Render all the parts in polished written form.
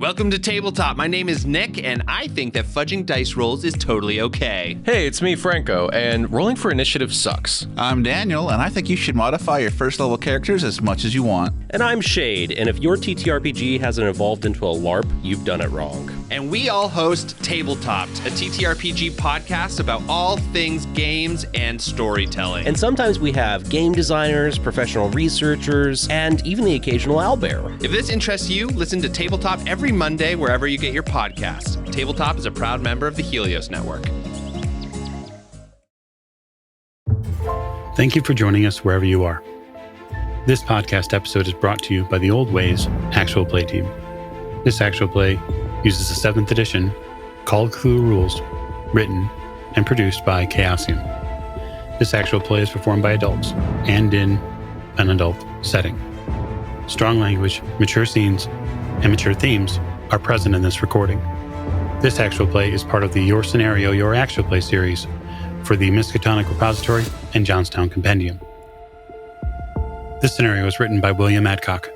Welcome to Tabletop. My name is Nick, and I think that fudging dice rolls is totally okay. Hey, it's me, Franco, and rolling for initiative sucks. I'm Daniel, and I think you should modify your first level characters as much as you want. And I'm Shade, and if your TTRPG hasn't evolved into a LARP, you've done it wrong. And we all host Tabletopped, a TTRPG podcast about all things games and storytelling. And sometimes we have game designers, professional researchers, and even the occasional owlbear. If this interests you, listen to Tabletop every Monday wherever you get your podcasts. Tabletop is a proud member of the Helios Network. Thank you for joining us wherever you are. This podcast episode is brought to you by the Old Ways Actual Play team. This actual play uses the 7th edition Call of Cthulhu rules, written and produced by Chaosium. This actual play is performed by adults and in an adult setting. Strong language, mature scenes, and mature themes are present in this recording. This actual play is part of the Your Scenario, Your Actual Play series for the Miskatonic Repository and Johnstown Compendium. This scenario was written by William Adcock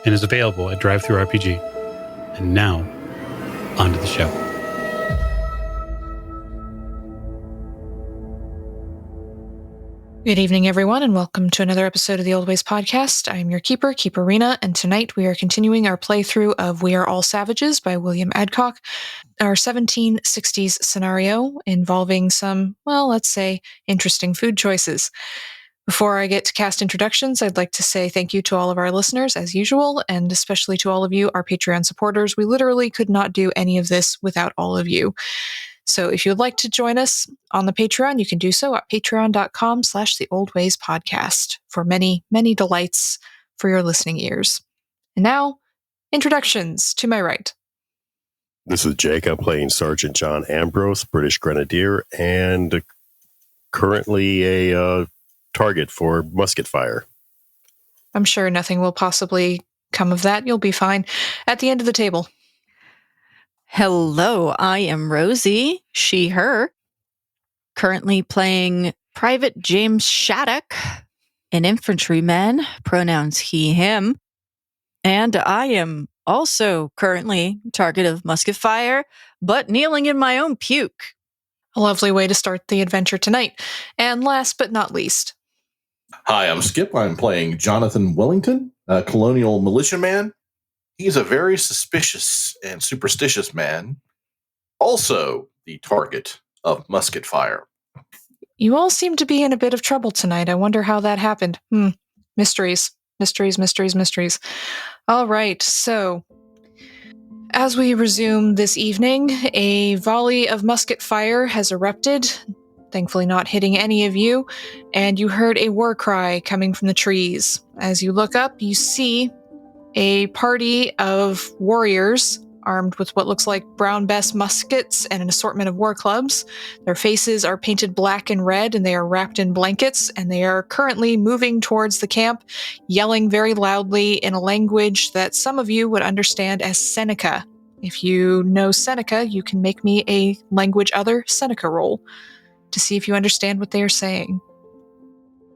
and is available at DriveThruRPG. And now, on to the show. Good evening, everyone, and welcome to another episode of the Old Ways podcast. I'm your keeper, Keeperina, and tonight we are continuing our playthrough of We Are All Savages by William Adcock, our 1760s scenario involving some, well, let's say, interesting food choices. Before I get to cast introductions, I'd like to say thank you to all of our listeners, as usual, and especially to all of you, our Patreon supporters. We literally could not do any of this without all of you. So if you would like to join us on the Patreon, you can do so at patreon.com/theoldwayspodcast for many, many delights for your listening ears. And now, introductions to my right. This is Jake. I'm playing Sergeant John Ambrose, British Grenadier, and currently a target for musket fire. I'm sure nothing will possibly come of that. You'll be fine. At the end of the table. Hello, I am Rosie, she, her, currently playing Private James Shattuck, an infantryman, pronouns he, him, and I am also currently target of musket fire, but kneeling in my own puke. A lovely way to start the adventure tonight. And last but not least. Hi, I'm Skip. I'm playing Jonathan Wellington, a colonial militiaman. He's a very suspicious and superstitious man, also the target of musket fire. You all seem to be in a bit of trouble tonight. I wonder how that happened. Mysteries. All right, so as we resume this evening, a volley of musket fire has erupted, thankfully not hitting any of you, and you heard a war cry coming from the trees. As you look up, you see a party of warriors armed with what looks like brown bess muskets and an assortment of war clubs. Their faces are painted black and red, and they are wrapped in blankets, and they are currently moving towards the camp, yelling very loudly in a language that some of you would understand as Seneca. If you know Seneca, you can make me a language other Seneca roll to see if you understand what they are saying.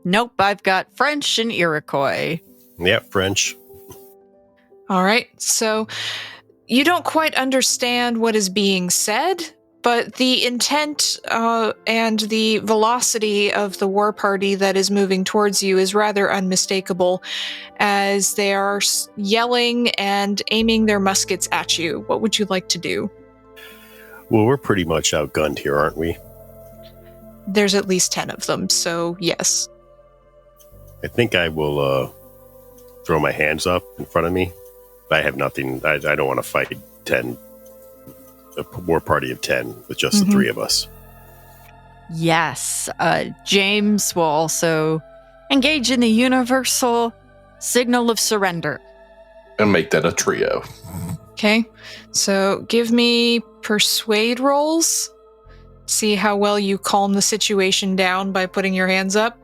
Nope, I've got French and Iroquois. Yep, French. All right, so you don't quite understand what is being said, but the intent and the velocity of the war party that is moving towards you is rather unmistakable as they are yelling and aiming their muskets at you. What would you like to do? Well, we're pretty much outgunned here, aren't we? There's at least 10 of them, so yes. I think I will throw my hands up in front of me. I have nothing. I don't want to fight 10, a war party of 10 with just the three of us. Yes, James will also engage in the universal signal of surrender. And make that a trio. Okay, so give me persuade rolls. See how well you calm the situation down by putting your hands up.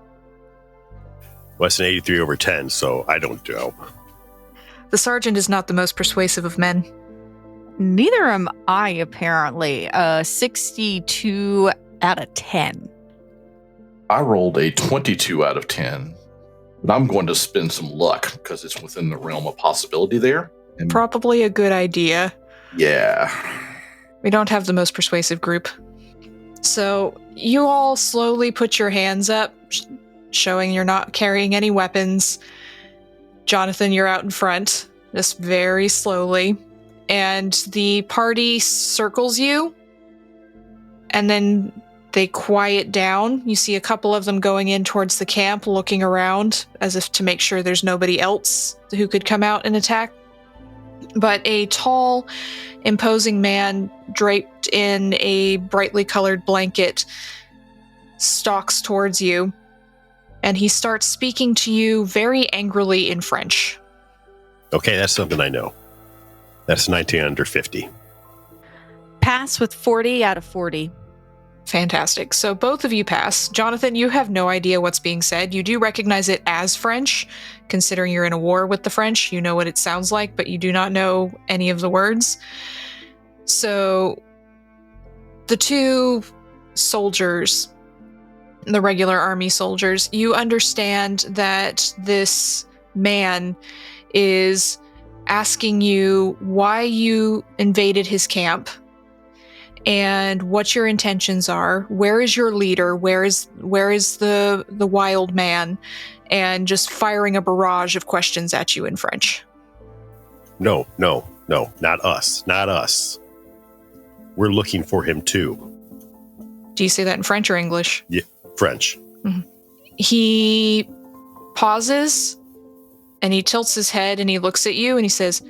Well, it's an 83 over 10, so I don't know. The sergeant is not the most persuasive of men. Neither am I, apparently. 62 out of 10. I rolled a 22 out of 10, but I'm going to spend some luck because it's within the realm of possibility there. probably a good idea. Yeah. We don't have the most persuasive group. So you all slowly put your hands up, showing you're not carrying any weapons. Jonathan, you're out in front, just very slowly. And the party circles you, and then they quiet down. You see a couple of them going in towards the camp, looking around as if to make sure there's nobody else who could come out and attack. But a tall, imposing man draped in a brightly colored blanket stalks towards you, and he starts speaking to you very angrily in French. Okay, that's something I know. That's 19 under 50. Pass with 40 out of 40. Fantastic. So both of you pass. Jonathan, you have no idea what's being said. You do recognize it as French, considering you're in a war with the French. You know what it sounds like, but you do not know any of the words. So the two soldiers, the regular army soldiers, you understand that this man is asking you why you invaded his camp and what your intentions are. Where is your leader? Where is the wild man? And just firing a barrage of questions at you in French. No, not us. We're looking for him too. Do you say that in French or English? Yeah, French. Mm-hmm. He pauses and he tilts his head and he looks at you and he says,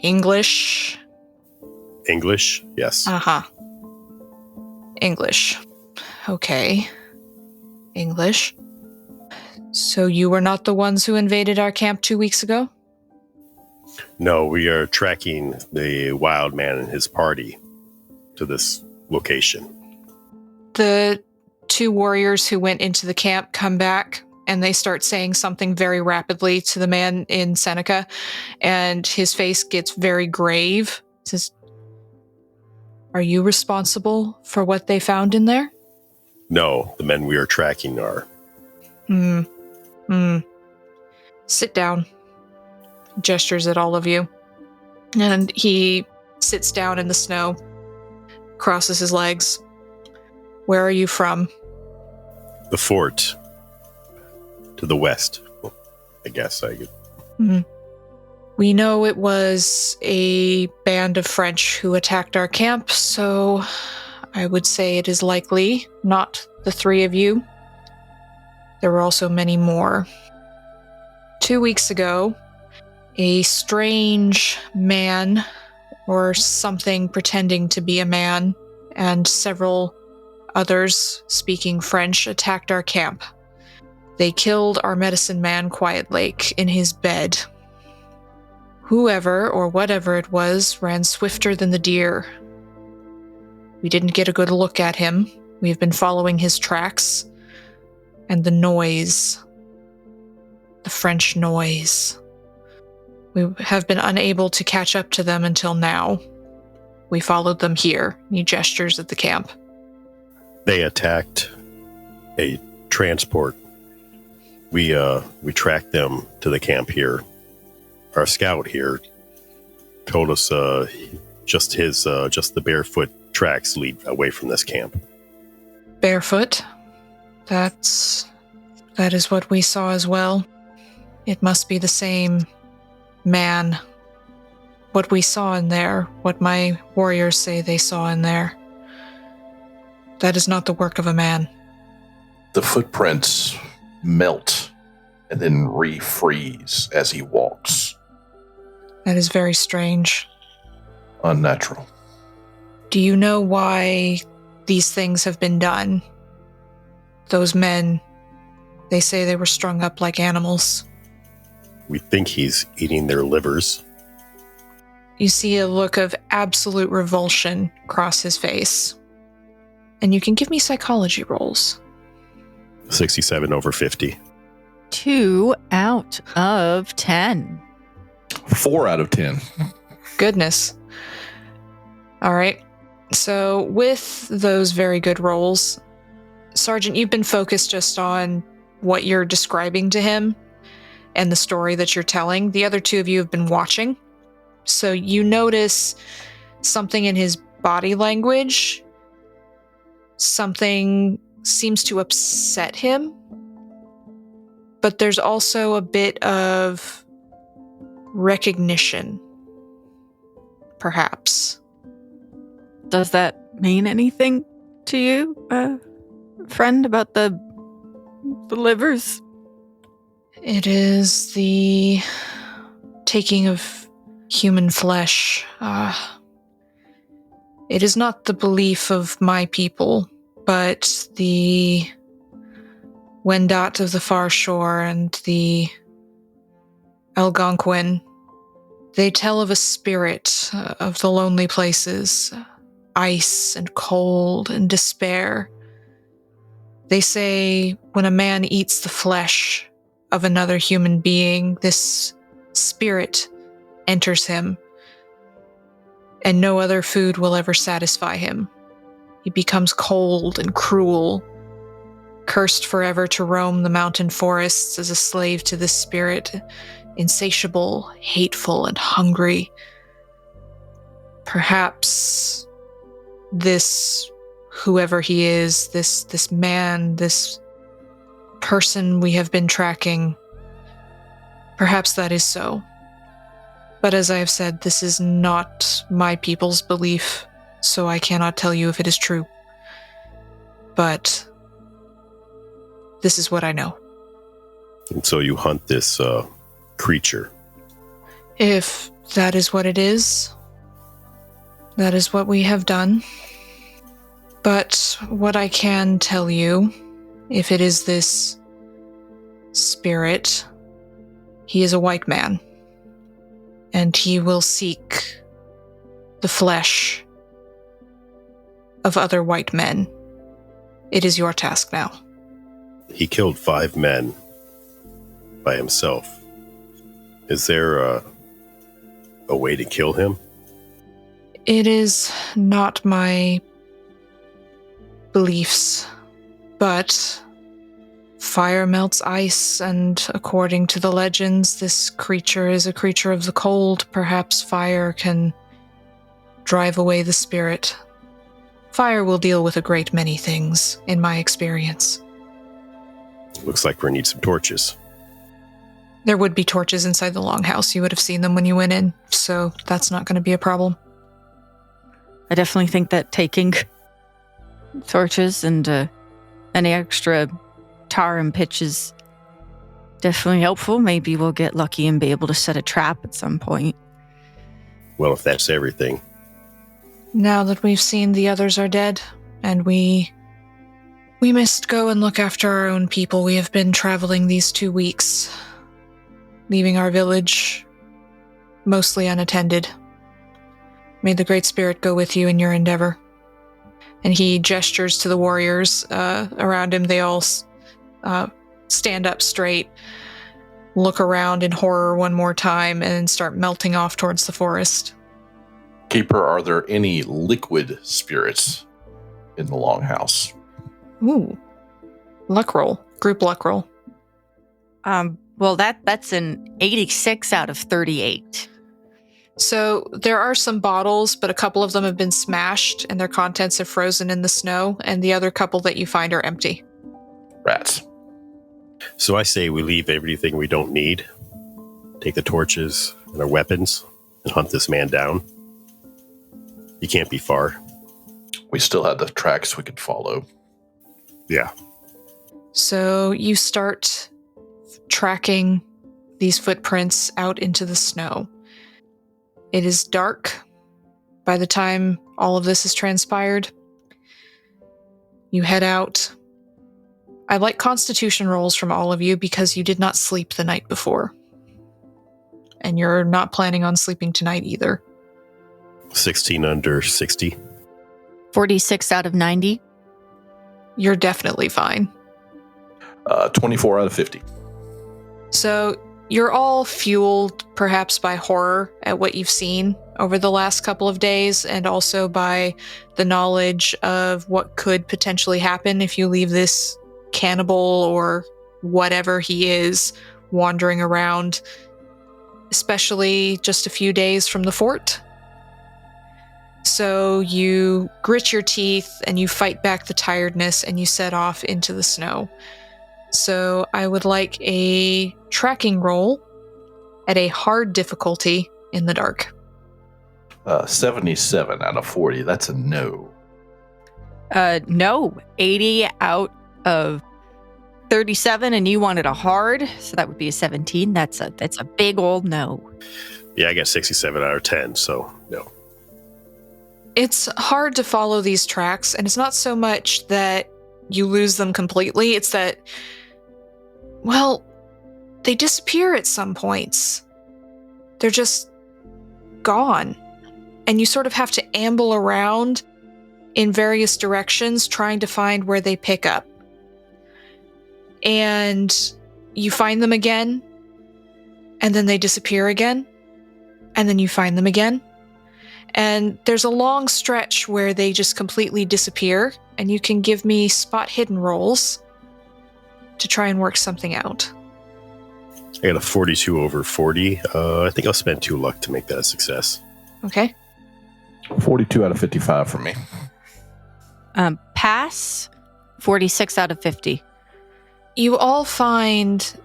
English. English? Yes. Uh-huh. English. Okay. English. So you were not the ones who invaded our camp 2 weeks ago? No, we are tracking the wild man and his party to this location. The two warriors who went into the camp come back and they start saying something very rapidly to the man in Seneca, and his face gets very grave. He says, are you responsible for what they found in there? No, the men we are tracking are. Sit down. Gestures at all of you. And he sits down in the snow, crosses his legs. Where are you from? The fort. To the west. Well, I guess I could. We know it was a band of French who attacked our camp, so I would say it is likely not the three of you. There were also many more. 2 weeks ago, a strange man, or something pretending to be a man, and several others speaking French attacked our camp. They killed our medicine man, Quiet Lake, in his bed. Whoever or whatever it was ran swifter than the deer. We didn't get a good look at him. We've been following his tracks. And the noise. The French noise. We have been unable to catch up to them until now. We followed them here. He gestures at the camp. They attacked a transport. We tracked them to the camp here. Our scout here told us just the barefoot tracks lead away from this camp. Barefoot? That is what we saw as well. It must be the same man. What we saw in there, what my warriors say they saw in there, that is not the work of a man. The footprints melt and then refreeze as he walks. That is very strange. Unnatural. Do you know why these things have been done? Those men, they say they were strung up like animals. We think he's eating their livers. You see a look of absolute revulsion cross his face. And you can give me psychology rolls. 67 over 50. 2 out of 10. 4 out of 10. Goodness. All right. So with those very good rolls, Sergeant, you've been focused just on what you're describing to him. and the story that you're telling. The other two of you have been watching. So you notice something in his body language. Something seems to upset him. But there's also a bit of recognition, perhaps. Does that mean anything to you, friend, about the livers? It is the taking of human flesh. It is not the belief of my people, but the Wendat of the far shore and the Algonquin. They tell of a spirit of the lonely places, ice and cold and despair. They say when a man eats the flesh of another human being, this spirit enters him, and no other food will ever satisfy him. He becomes cold and cruel, cursed forever to roam the mountain forests as a slave to this spirit, insatiable, hateful, and hungry. Perhaps this, whoever he is, this man, this person we have been tracking, perhaps that is so. But as I have said, this is not my people's belief, so I cannot tell you if it is true. But this is what I know. And so you hunt this creature. If that is what it is, that is what we have done. But what I can tell you, if it is this spirit, he is a white man. And he will seek the flesh of other white men. It is your task now. He killed 5 men by himself. Is there a way to kill him? It is not my beliefs, but fire melts ice, and according to the legends, this creature is a creature of the cold. Perhaps fire can drive away the spirit. Fire will deal with a great many things, in my experience. Looks like we need some torches. There would be torches inside the longhouse. You would have seen them when you went in, so that's not going to be a problem. I definitely think that taking torches and any extra tar and pitch is definitely helpful. Maybe we'll get lucky and be able to set a trap at some point. Well, if that's everything. Now that we've seen the others are dead, and we must go and look after our own people. We have been traveling these 2 weeks, leaving our village mostly unattended. May the Great Spirit go with you in your endeavor. And he gestures to the warriors around him. They all stand up straight, look around in horror one more time, and then start melting off towards the forest. Keeper, are there any liquid spirits in the longhouse? Ooh. Luck roll. Group luck roll. Well, that's an 86 out of 38. So there are some bottles, but a couple of them have been smashed and their contents have frozen in the snow, and the other couple that you find are empty. Rats. So I say we leave everything we don't need, take the torches and our weapons, and hunt this man down. He can't be far. We still had the tracks we could follow. Yeah. So you start tracking these footprints out into the snow. It is dark by the time all of this has transpired. You head out. I like constitution rolls from all of you because you did not sleep the night before. And you're not planning on sleeping tonight either. 16 under 60. 46 out of 90. You're definitely fine. 24 out of 50. So you're all fueled perhaps by horror at what you've seen over the last couple of days, and also by the knowledge of what could potentially happen if you leave this cannibal or whatever he is wandering around, especially just a few days from the fort. So you grit your teeth and you fight back the tiredness and you set off into the snow. So I would like a tracking roll at a hard difficulty in the dark. 77 out of 40. That's a no. No, 80 out of 37, and you wanted a hard, so that would be a 17. That's a big old no. Yeah, I got 67 out of 10, so no. It's hard to follow these tracks, and it's not so much that you lose them completely, it's that, well, they disappear at some points. They're just gone. And you sort of have to amble around in various directions trying to find where they pick up. And you find them again, and then they disappear again, and then you find them again. And there's a long stretch where they just completely disappear, and you can give me spot hidden rolls to try and work something out. I got a 42 over 40. I think I'll spend 2 luck to make that a success. Okay. 42 out of 55 for me. Pass, 46 out of 50. You all find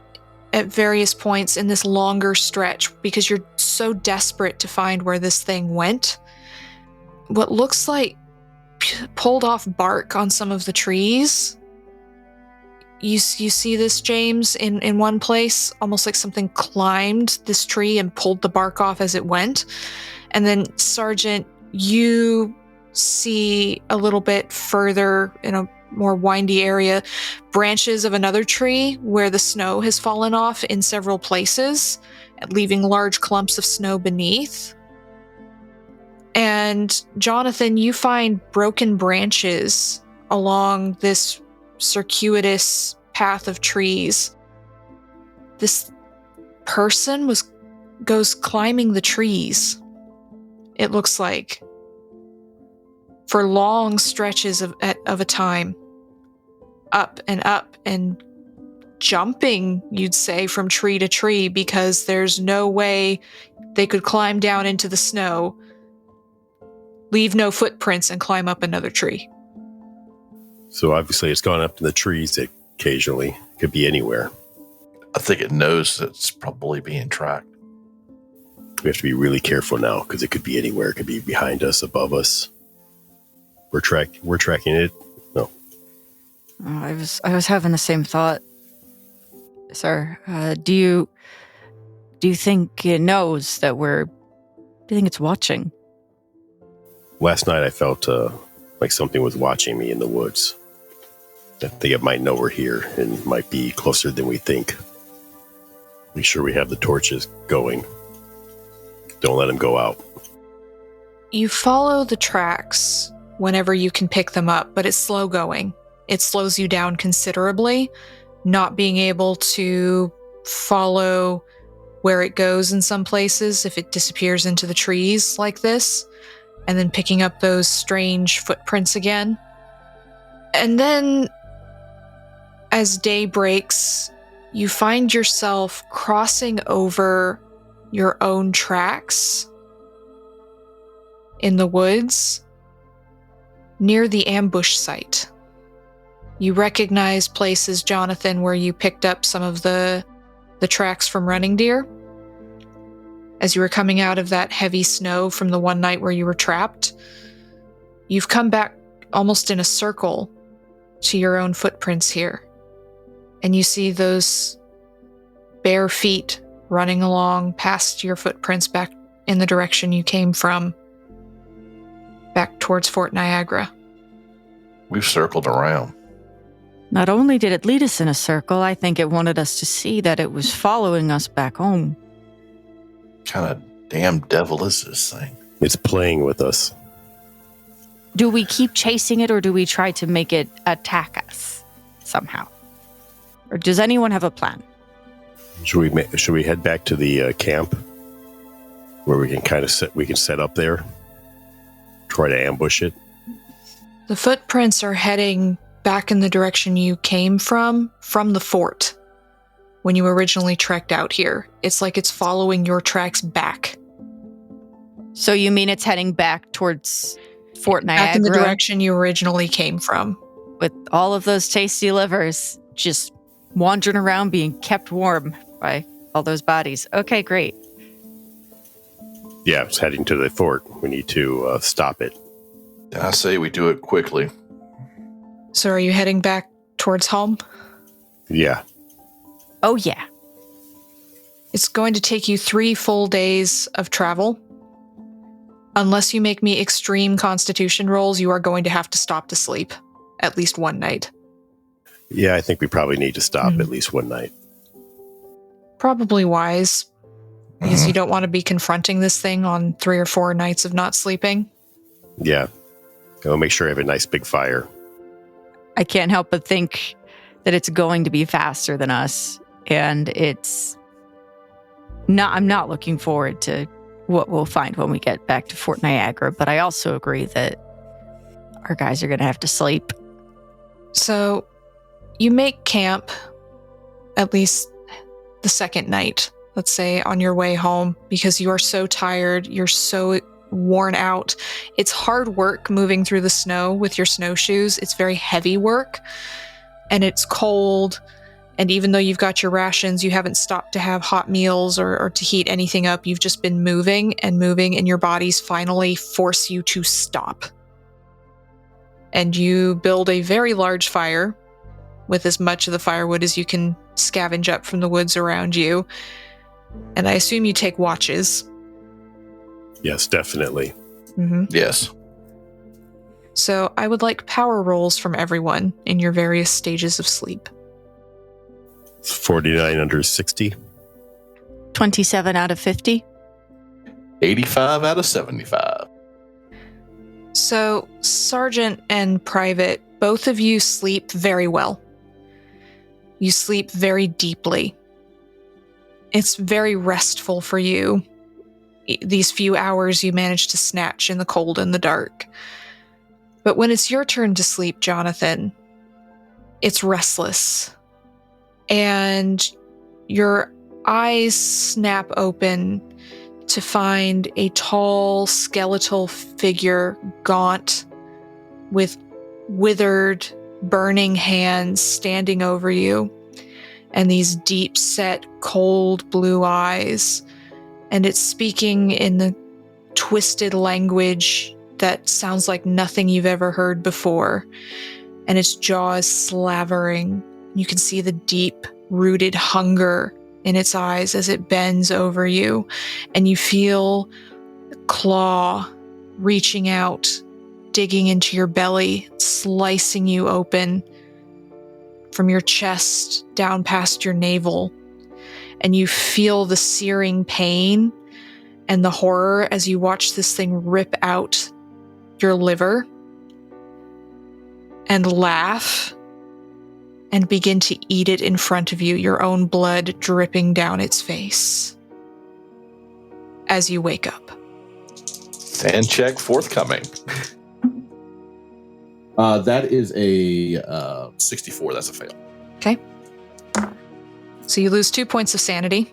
at various points in this longer stretch, because you're so desperate to find where this thing went, what looks like pulled off bark on some of the trees. You see this, James, in one place, almost like something climbed this tree and pulled the bark off as it went. And then, Sergeant, you see a little bit further in a more windy area, branches of another tree where the snow has fallen off in several places, leaving large clumps of snow beneath. And Jonathan, you find broken branches along this circuitous path of trees. This person goes climbing the trees, it looks like, for long stretches of a time, up and jumping, you'd say, from tree to tree, because there's no way they could climb down into the snow, leave no footprints, and climb up another tree. So obviously it's gone up in the trees occasionally. It could be anywhere. I think it knows it's probably being tracked. We have to be really careful now, because it could be anywhere. It could be behind us, above us. We're tracking it. No. Oh, I was having the same thought, sir. Do you think it knows that do you think it's watching? Last night I felt like something was watching me in the woods. I think it might know we're here and might be closer than we think. Make sure we have the torches going. Don't let them go out. You follow the tracks whenever you can pick them up, but it's slow going. It slows you down considerably, not being able to follow where it goes in some places if it disappears into the trees like this, and then picking up those strange footprints again. And then, as day breaks, you find yourself crossing over your own tracks in the woods near the ambush site. You recognize places, Jonathan, where you picked up some of the tracks from running deer as you were coming out of that heavy snow from the one night where you were trapped. You've come back almost in a circle to your own footprints here, and you see those bare feet running along past your footprints back in the direction you came from, back towards Fort Niagara. We've circled around. Not only did it lead us in a circle, I think it wanted us to see that it was following us back home. What kind of damn devil is this thing? It's playing with us. Do we keep chasing it, or do we try to make it attack us somehow? Or does anyone have a plan? Should we head back to the camp where we can set up there, try to ambush it? The footprints are heading back in the direction you came from the fort, when you originally trekked out here. It's like it's following your tracks back. So you mean it's heading back towards Fort Niagara? Back in the direction you originally came from. With all of those tasty livers just wandering around being kept warm by all those bodies. Okay, great. Yeah, it's heading to the fort. We need to stop it. I say we do it quickly. So are you heading back towards home? Yeah. Oh, yeah. It's going to take you 3 full days of travel. Unless you make me extreme constitution rolls, you are going to have to stop to sleep. At least one night. Yeah, I think we probably need to stop at least one night. Probably wise. Because you don't want to be confronting this thing on 3 or 4 nights of not sleeping. Yeah. I'll make sure I have a nice big fire. I can't help but think that it's going to be faster than us. And I'm not looking forward to what we'll find when we get back to Fort Niagara. But I also agree that our guys are going to have to sleep. So you make camp at least the second night, let's say, on your way home, because you are so tired, you're so worn out. It's hard work moving through the snow with your snowshoes. It's very heavy work, and it's cold. And even though you've got your rations, you haven't stopped to have hot meals or to heat anything up. You've just been moving, and your bodies finally force you to stop. And you build a very large fire with as much of the firewood as you can scavenge up from the woods around you. And I assume you take watches. Yes, definitely. Mm-hmm. Yes. So I would like power rolls from everyone in your various stages of sleep. It's 49 under 60. 27 out of 50. 85 out of 75. So, Sergeant and Private, both of you sleep very well. You sleep very deeply. It's very restful for you. These few hours you manage to snatch in the cold and the dark. But when it's your turn to sleep, Jonathan, it's restless. And your eyes snap open to find a tall, skeletal figure, gaunt, with withered, burning hands standing over you, and these deep-set, cold blue eyes. And it's speaking in the twisted language that sounds like nothing you've ever heard before. And its jaws slavering. You can see the deep-rooted hunger in its eyes as it bends over you, and you feel a claw reaching out, digging into your belly, slicing you open from your chest down past your navel. And you feel the searing pain and the horror as you watch this thing rip out your liver and laugh and begin to eat it in front of you, your own blood dripping down its face as you wake up. Sand check forthcoming. That is a 64. That's a fail. Okay. So you lose 2 points of sanity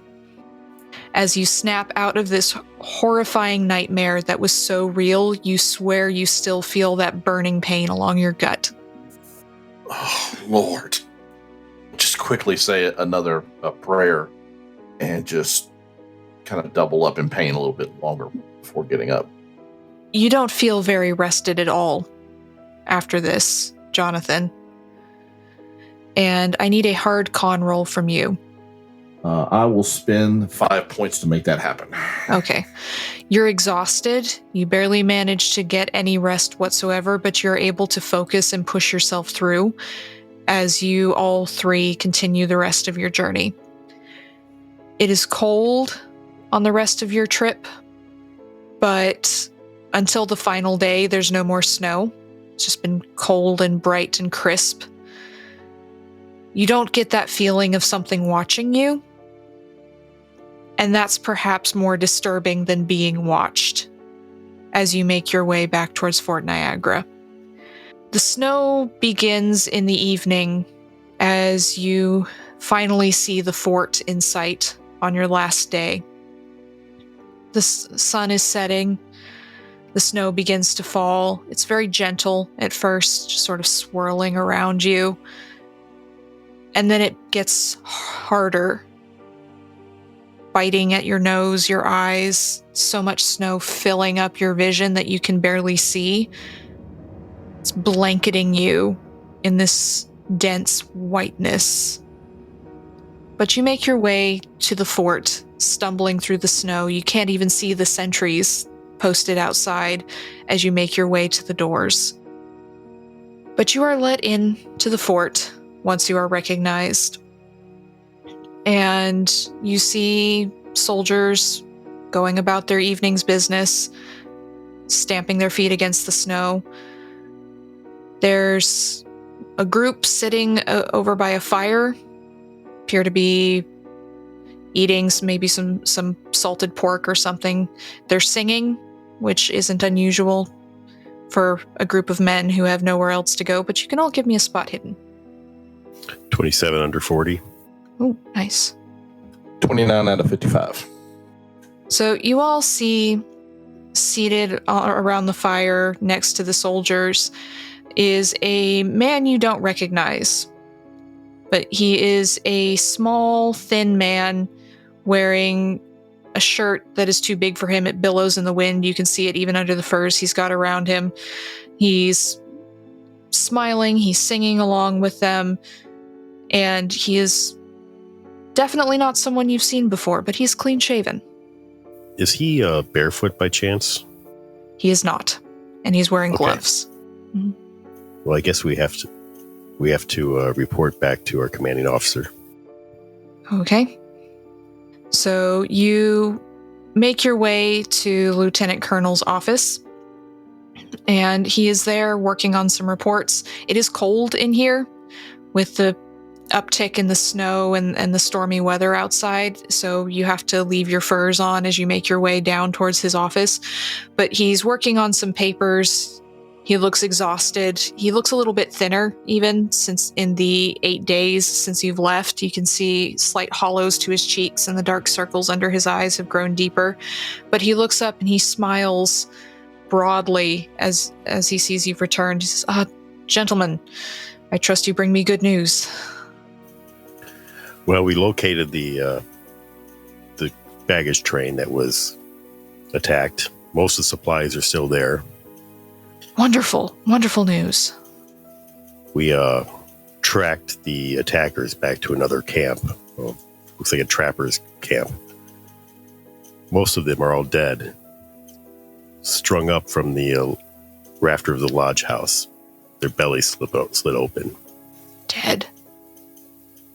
as you snap out of this horrifying nightmare that was so real, you swear you still feel that burning pain along your gut. Oh, Lord. Just quickly say another prayer and just kind of double up in pain a little bit longer before getting up. You don't feel very rested at all after this, Jonathan. And I need a hard con roll from you. I will spend 5 points to make that happen. Okay. You're exhausted. You barely manage to get any rest whatsoever, but you're able to focus and push yourself through as you all three continue the rest of your journey. It is cold on the rest of your trip, but until the final day, there's no more snow. It's just been cold and bright and crisp. You don't get that feeling of something watching you, and that's perhaps more disturbing than being watched as you make your way back towards Fort Niagara. The snow begins in the evening as you finally see the fort in sight on your last day. The sun is setting. The snow begins to fall. It's very gentle at first, just sort of swirling around you. And then it gets harder, biting at your nose, your eyes, so much snow filling up your vision that you can barely see. It's blanketing you in this dense whiteness. But you make your way to the fort, stumbling through the snow. You can't even see the sentries posted outside as you make your way to the doors. But you are let in to the fort once you are recognized. And you see soldiers going about their evening's business, stamping their feet against the snow. There's a group sitting over by a fire, appear to be eating maybe some salted pork or something. They're singing, which isn't unusual for a group of men who have nowhere else to go, but you can all give me a spot hidden. 27 under 40. Oh, nice. 29 out of 55. So you all see seated around the fire next to the soldiers is a man you don't recognize. But he is a small, thin man wearing a shirt that is too big for him. It billows in the wind. You can see it even under the furs he's got around him. He's smiling. He's singing along with them. And he is definitely not someone you've seen before, but he's clean shaven. Is he barefoot by chance? He is not. And he's wearing Okay. gloves. Mm-hmm. Well, I guess we have to report back to our commanding officer. Okay. So you make your way to Lieutenant Colonel's office, and he is there working on some reports. It is cold in here with the uptick in the snow and the stormy weather outside, so you have to leave your furs on as you make your way down towards his office. But he's working on some papers. He looks exhausted. He looks a little bit thinner, even since in the 8 days since you've left. You can see slight hollows to his cheeks, and the dark circles under his eyes have grown deeper. But he looks up and he smiles broadly as he sees you've returned. He says, "Gentlemen, I trust you bring me good news." Well, we located the baggage train that was attacked. Most of the supplies are still there. Wonderful, wonderful news. We tracked the attackers back to another camp. Well, looks like a trapper's camp. Most of them are all dead, strung up from the rafter of the lodge house. Their bellies slid open. Dead?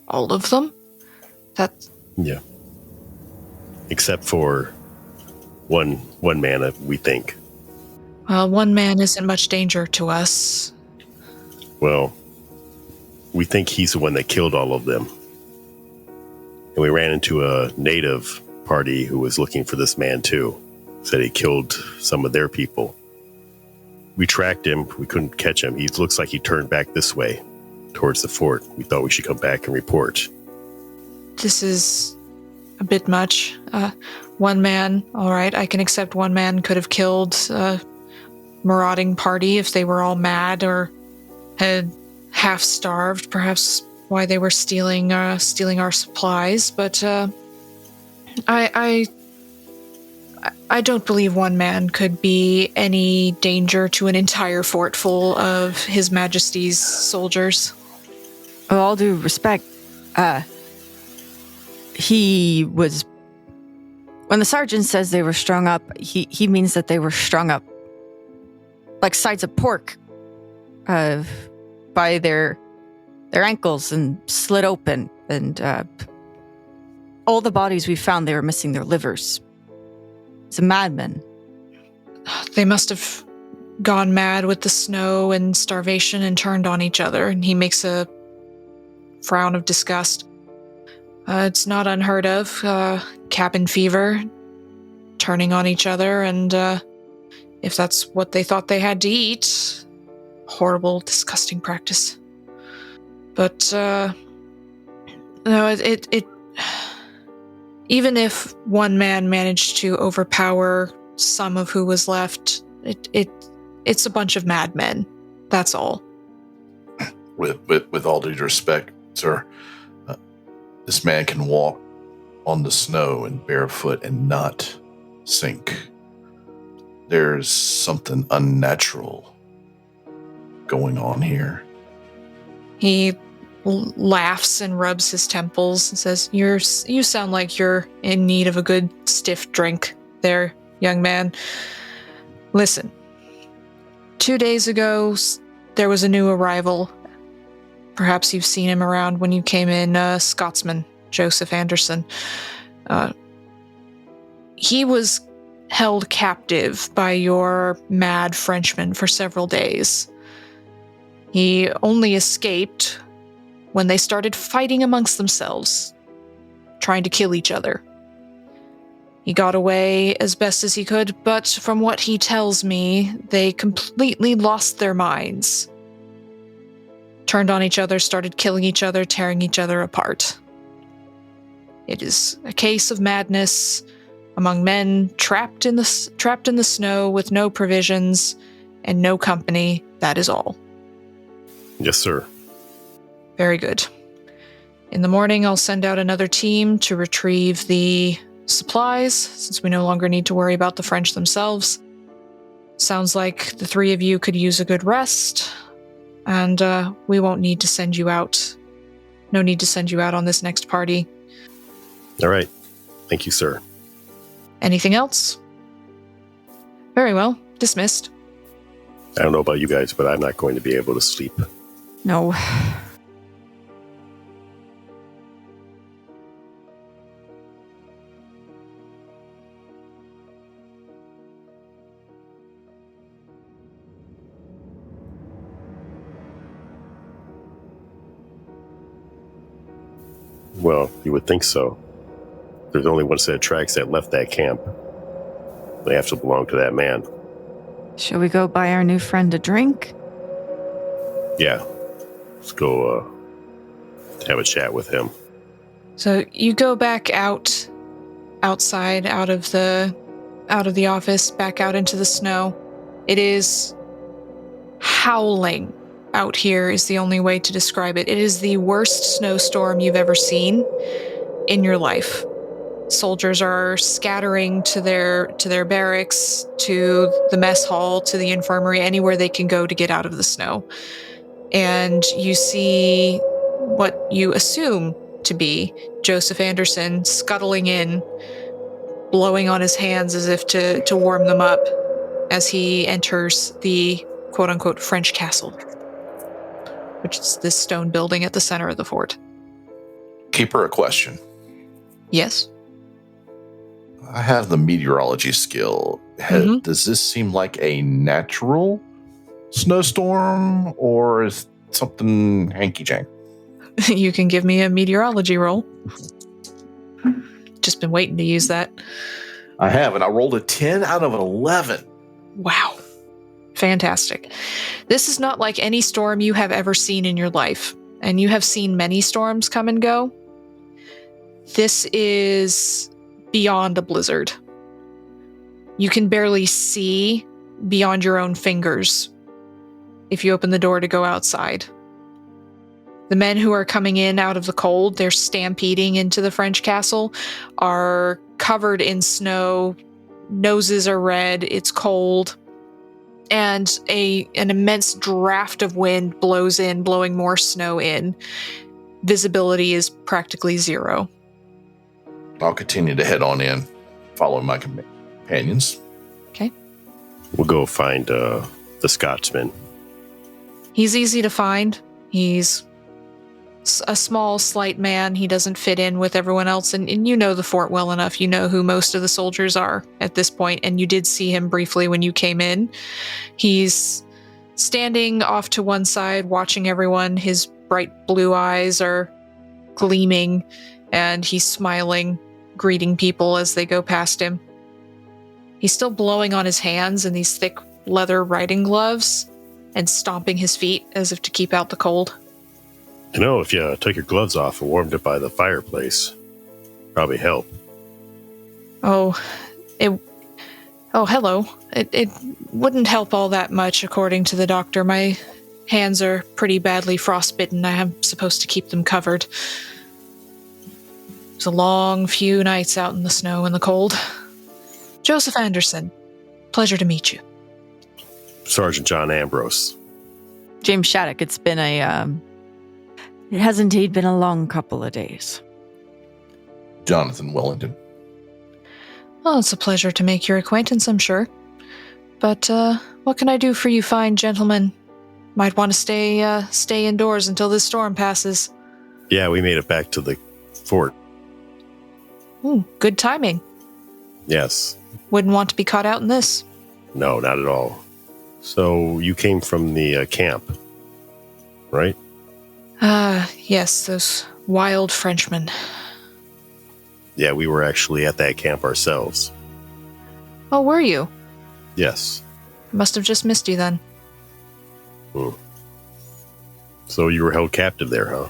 All of them? Yeah. Except for one man, we think. Well, one man isn't much danger to us. Well, we think he's the one that killed all of them. And we ran into a native party who was looking for this man too. Said he killed some of their people. We tracked him. We couldn't catch him. He looks like he turned back this way, towards the fort. We thought we should come back and report. This is a bit much. One man, all right, I can accept one man could have killed a marauding party if they were all mad or had half-starved, perhaps why they were stealing our supplies, but I don't believe one man could be any danger to an entire fort full of His Majesty's soldiers. With all due respect, he was... When the sergeant says they were strung up, he means that they were strung up like sides of pork by their ankles and slit open. And all the bodies we found, they were missing their livers. He's a madman. They must have gone mad with the snow and starvation and turned on each other, and he makes a frown of disgust. It's not unheard of. Cabin fever, turning on each other, and if that's what they thought they had to eat, horrible, disgusting practice. But No, it even if one man managed to overpower some of who was left, it's a bunch of madmen. That's all. With all due respect, sir, this man can walk on the snow and barefoot and not sink. There's something unnatural going on here. He laughs and rubs his temples and says, You sound like you're in need of a good stiff drink there, young man. Listen, 2 days ago, there was a new arrival. Perhaps you've seen him around when you came in, Scotsman, Joseph Anderson. He was held captive by your mad Frenchman for several days. He only escaped when they started fighting amongst themselves, trying to kill each other. He got away as best as he could, but from what he tells me, they completely lost their minds. Turned on each other, started killing each other, tearing each other apart. It is a case of madness among men trapped in the snow with no provisions and no company. That is all. Yes, sir. Very good. In the morning, I'll send out another team to retrieve the supplies, since we no longer need to worry about the French themselves. Sounds like the three of you could use a good rest, and we won't need to send you out. No need to send you out on this next party. All right. Thank you, sir. Anything else? Very well. Dismissed. I don't know about you guys, but I'm not going to be able to sleep. No. Well, you would think so. There's only one set of tracks that left that camp. They have to belong to that man. Shall we go buy our new friend a drink? Yeah. Let's go have a chat with him. So you go back outside, out of the office, back out into the snow. It is howling out here is the only way to describe it. It is the worst snowstorm you've ever seen in your life. Soldiers are scattering to their barracks, to the mess hall, to the infirmary, anywhere they can go to get out of the snow. And you see what you assume to be Joseph Anderson scuttling in, blowing on his hands as if to warm them up as he enters the quote-unquote French castle, which is this stone building at the center of the fort. Keeper, a question. Yes? I have the meteorology skill. Mhm. Does this seem like a natural snowstorm, or is something hanky-jank? You can give me a meteorology roll. Just been waiting to use that. I have, and I rolled a 10 out of an 11. Wow. Fantastic. This is not like any storm you have ever seen in your life, and you have seen many storms come and go. This is beyond a blizzard. You can barely see beyond your own fingers if you open the door to go outside. The men who are coming in out of the cold, they're stampeding into the French castle, are covered in snow, noses are red, it's cold, and an immense draft of wind blows in, blowing more snow in. Visibility is practically zero. I'll continue to head on in, following my companions. Okay. We'll go find the Scotsman. He's easy to find. He's a small, slight man. He doesn't fit in with everyone else, and you know the fort well enough. You know who most of the soldiers are at this point, and you did see him briefly when you came in. He's standing off to one side, watching everyone. His bright blue eyes are gleaming, and he's smiling, greeting people as they go past him. He's still blowing on his hands in these thick leather riding gloves and stomping his feet as if to keep out the cold. If you took your gloves off and warmed it by the fireplace, probably help. Oh, hello. It wouldn't help all that much, according to the doctor. My hands are pretty badly frostbitten. I am supposed to keep them covered. It was a long few nights out in the snow and the cold. Joseph Anderson, pleasure to meet you. Sergeant John Ambrose. James Shattuck, it has indeed been a long couple of days. Jonathan Wellington. Well, it's a pleasure to make your acquaintance, I'm sure. But, what can I do for you fine gentlemen? Might want to stay indoors until this storm passes. Yeah, we made it back to the fort. Ooh, good timing. Yes. Wouldn't want to be caught out in this. No, not at all. So you came from the camp, right? Yes, those wild Frenchmen. Yeah, we were actually at that camp ourselves. Oh, were you? Yes. Must have just missed you then. So you were held captive there, huh?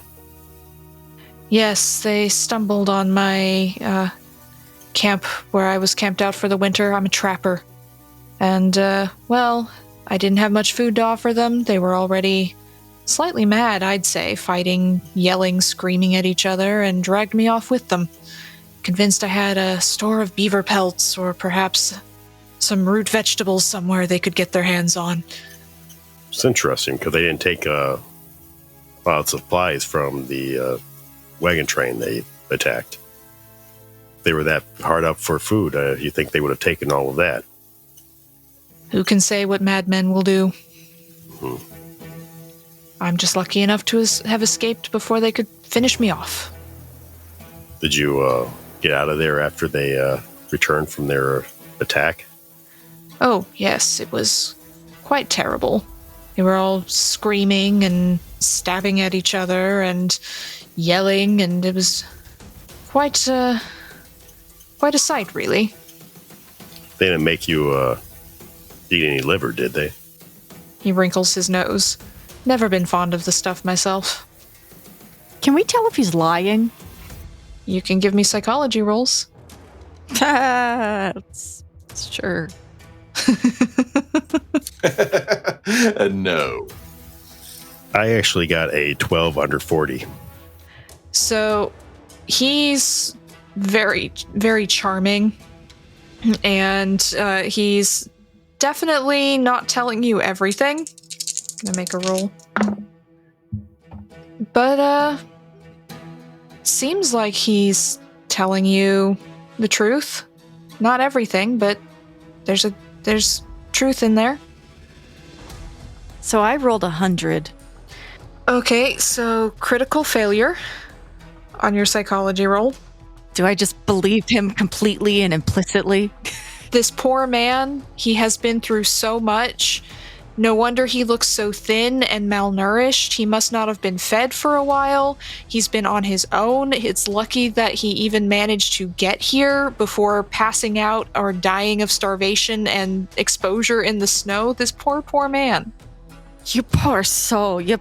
Yes, they stumbled on my camp where I was camped out for the winter. I'm a trapper. And, I didn't have much food to offer them. They were already slightly mad, I'd say, fighting, yelling, screaming at each other, and dragged me off with them. Convinced I had a store of beaver pelts or perhaps some root vegetables somewhere they could get their hands on. It's interesting because they didn't take a lot of supplies from the wagon train they attacked. If they were that hard up for food, you think they would have taken all of that. Who can say what madmen will do? Mm-hmm. I'm just lucky enough to have escaped before they could finish me off. Did you get out of there after they returned from their attack? Oh, yes, it was quite terrible. They were all screaming and stabbing at each other and yelling, and it was quite a sight, really. They didn't make you eat any liver, did they? He wrinkles his nose. Never been fond of the stuff myself. Can we tell if he's lying? You can give me psychology rolls. Sure. No. I actually got a 12 under 40. So he's very, very charming. And he's definitely not telling you everything. Gonna make a roll. But, seems like he's telling you the truth. Not everything, but there's truth in there. So I rolled 100. Okay, so critical failure on your psychology roll. Do I just believe him completely and implicitly? This poor man, he has been through so much. No wonder he looks so thin and malnourished. He must not have been fed for a while. He's been on his own. It's lucky that he even managed to get here before passing out or dying of starvation and exposure in the snow. This poor, poor man. You poor soul. You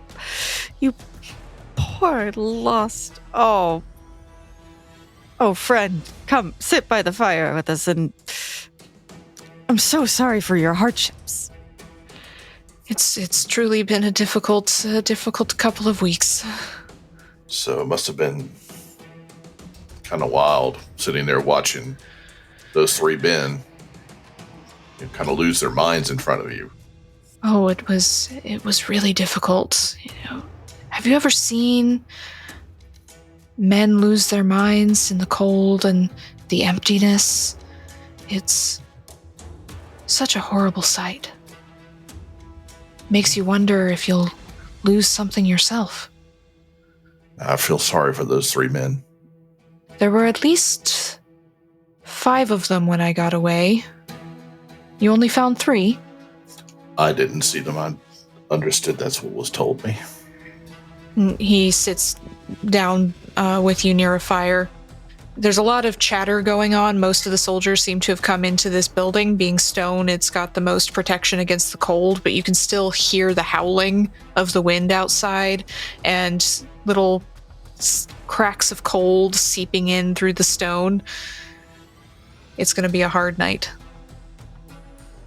poor lost. Oh, friend, come sit by the fire with us, and I'm so sorry for your hardships. It's truly been a difficult couple of weeks. So it must have been kind of wild sitting there watching those three men kind of lose their minds in front of you. Oh, it was really difficult. Have you ever seen men lose their minds in the cold and the emptiness? It's such a horrible sight. Makes you wonder if you'll lose something yourself. I feel sorry for those three men. There were at least 5 of them when I got away. You only found 3? I didn't see them. I understood that's what was told me. He sits down with you near a fire. There's a lot of chatter going on. Most of the soldiers seem to have come into this building. Being stone, it's got the most protection against the cold, but you can still hear the howling of the wind outside and little cracks of cold seeping in through the stone. It's going to be a hard night.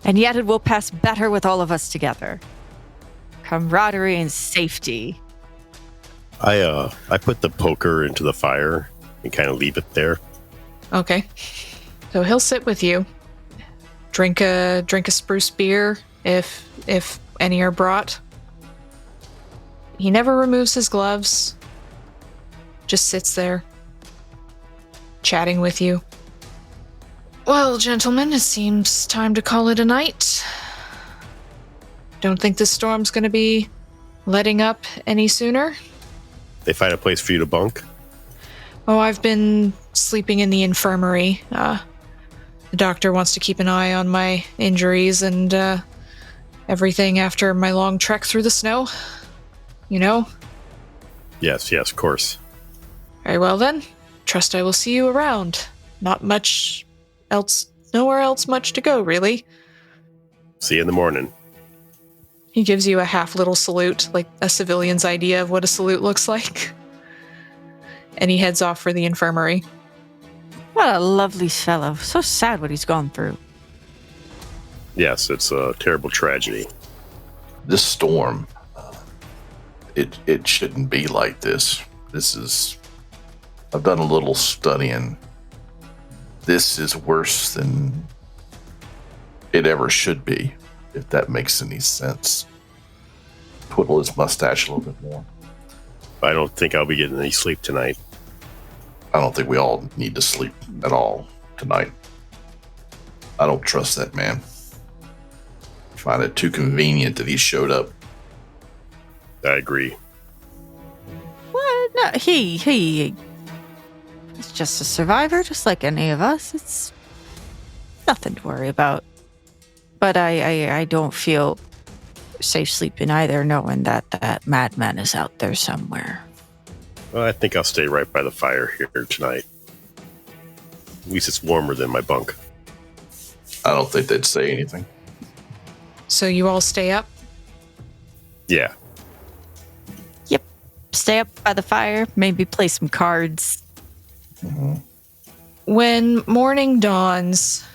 And yet it will pass better with all of us together. Camaraderie and safety. I put the poker into the fire and kind of leave it there. Okay. So he'll sit with you. Drink a spruce beer if any are brought. He never removes his gloves. Just sits there, chatting with you. Well, gentlemen, it seems time to call it a night. Don't think this storm's going to be letting up any sooner. They find a place for you to bunk? Oh, I've been sleeping in the infirmary. The doctor wants to keep an eye on my injuries and everything after my long trek through the snow. You know? Yes, of course. Very well then. Trust I will see you around. Not much else, nowhere else much to go, really. See you in the morning. He gives you a half little salute, like a civilian's idea of what a salute looks like. And he heads off for the infirmary. What a lovely fellow. So sad what he's gone through. Yes, it's a terrible tragedy. This storm, it shouldn't be like this. I've done a little studying. This is worse than it ever should be, if that makes any sense. Twiddle his mustache a little bit more. I don't think I'll be getting any sleep tonight. I don't think we all need to sleep at all tonight. I don't trust that man. I find it too convenient that he showed up. I agree. What? No, he's just a survivor, just like any of us. It's nothing to worry about. But I don't feel safe sleeping either, knowing that madman is out there somewhere. Well, I think I'll stay right by the fire here tonight. At least it's warmer than my bunk. I don't think they'd say anything. So you all stay up? Yeah. Yep. Stay up by the fire, maybe play some cards. Mm-hmm. When morning dawns,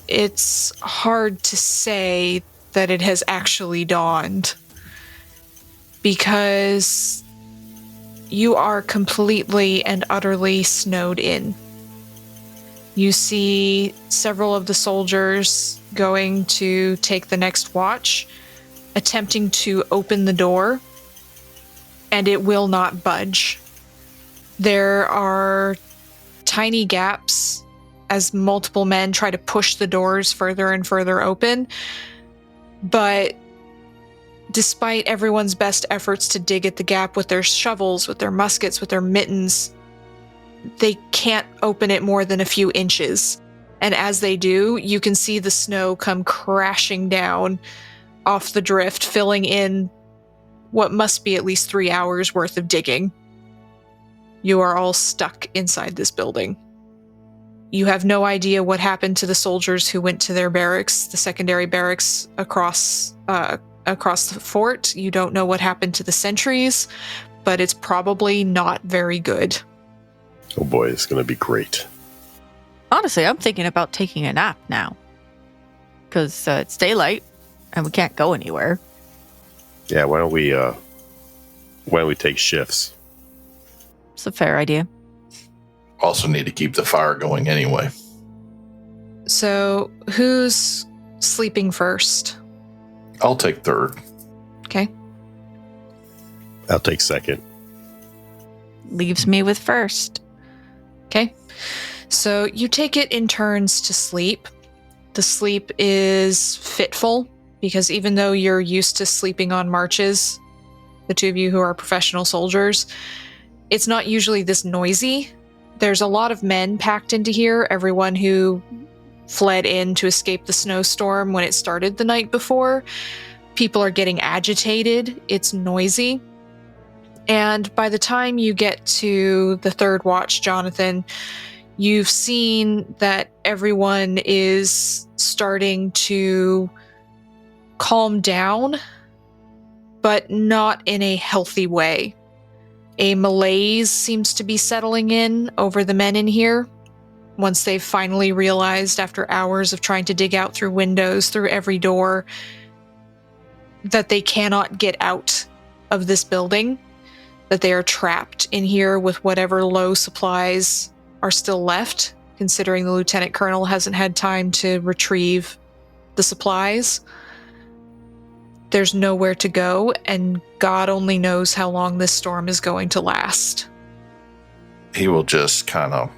it's hard to say that it has actually dawned, because you are completely and utterly snowed in. You see several of the soldiers going to take the next watch, attempting to open the door, and it will not budge. There are tiny gaps as multiple men try to push the doors further and further open, but despite everyone's best efforts to dig at the gap with their shovels, with their muskets, with their mittens, they can't open it more than a few inches. And as they do, you can see the snow come crashing down off the drift, filling in what must be at least 3 hours worth of digging. You are all stuck inside this building. You have no idea what happened to the soldiers who went to their barracks, the secondary barracks across the fort. You don't know what happened to the sentries, but it's probably not very good. Oh boy, it's going to be great. Honestly, I'm thinking about taking a nap now. Because it's daylight, and we can't go anywhere. Yeah, why don't we take shifts? It's a fair idea. Also need to keep the fire going anyway. So, who's sleeping first? I'll take third. Okay. I'll take second. Leaves me with first. Okay. So, you take it in turns to sleep. The sleep is fitful, because even though you're used to sleeping on marches, the two of you who are professional soldiers, it's not usually this noisy. There's a lot of men packed into here, everyone who fled in to escape the snowstorm when it started the night before. People are getting agitated. It's noisy. And by the time you get to the third watch, Jonathan, you've seen that everyone is starting to calm down, but not in a healthy way. A malaise seems to be settling in over the men in here once they've finally realized, after hours of trying to dig out through windows, through every door, that they cannot get out of this building, that they are trapped in here with whatever low supplies are still left, considering the lieutenant colonel hasn't had time to retrieve the supplies. There's nowhere to go, and God only knows how long this storm is going to last. He will just kind of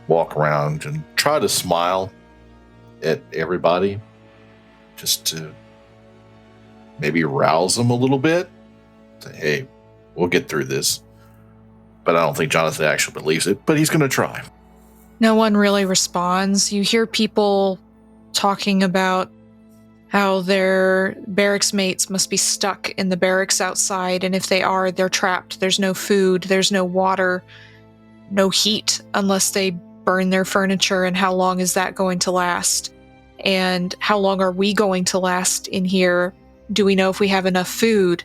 walk around and try to smile at everybody, just to maybe rouse them a little bit. Say, hey, we'll get through this. But I don't think Jonathan actually believes it, but he's going to try. No one really responds. You hear people talking about how their barracks mates must be stuck in the barracks outside, and if they are, they're trapped. There's no food, there's no water, no heat unless they burn their furniture, and how long is that going to last? And how long are we going to last in here? Do we know if we have enough food?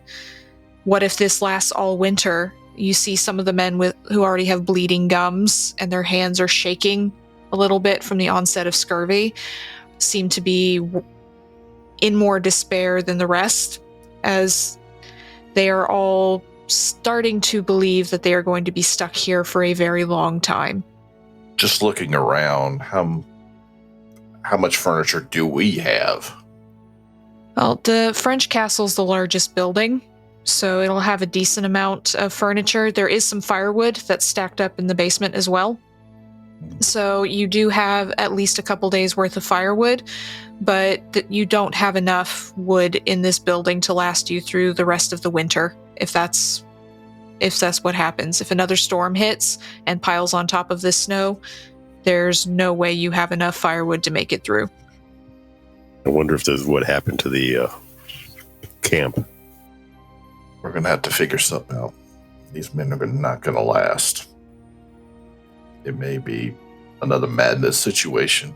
What if this lasts all winter? You see some of the men who already have bleeding gums, and their hands are shaking a little bit from the onset of scurvy, seem to be in more despair than the rest, as they are all starting to believe that they are going to be stuck here for a very long time. Just looking around, how much furniture do we have? Well, the French castle's the largest building, so it'll have a decent amount of furniture. There is some firewood that's stacked up in the basement as well. So you do have at least a couple days worth of firewood, but you don't have enough wood in this building to last you through the rest of the winter, if that's what happens. If another storm hits and piles on top of this snow, there's no way you have enough firewood to make it through. I wonder if this is what happened to the camp. We're going to have to figure something out. These men are not going to last. It may be another madness situation.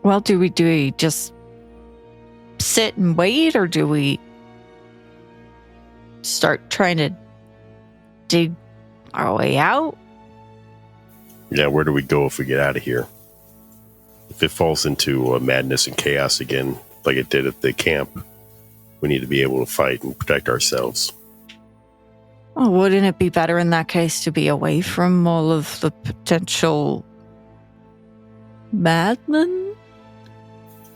Well, do we just sit and wait, or do we start trying to dig our way out? Yeah, where do we go if we get out of here? If it falls into madness and chaos again, like it did at the camp, we need to be able to fight and protect ourselves. Well, wouldn't it be better in that case to be away from all of the potential madmen?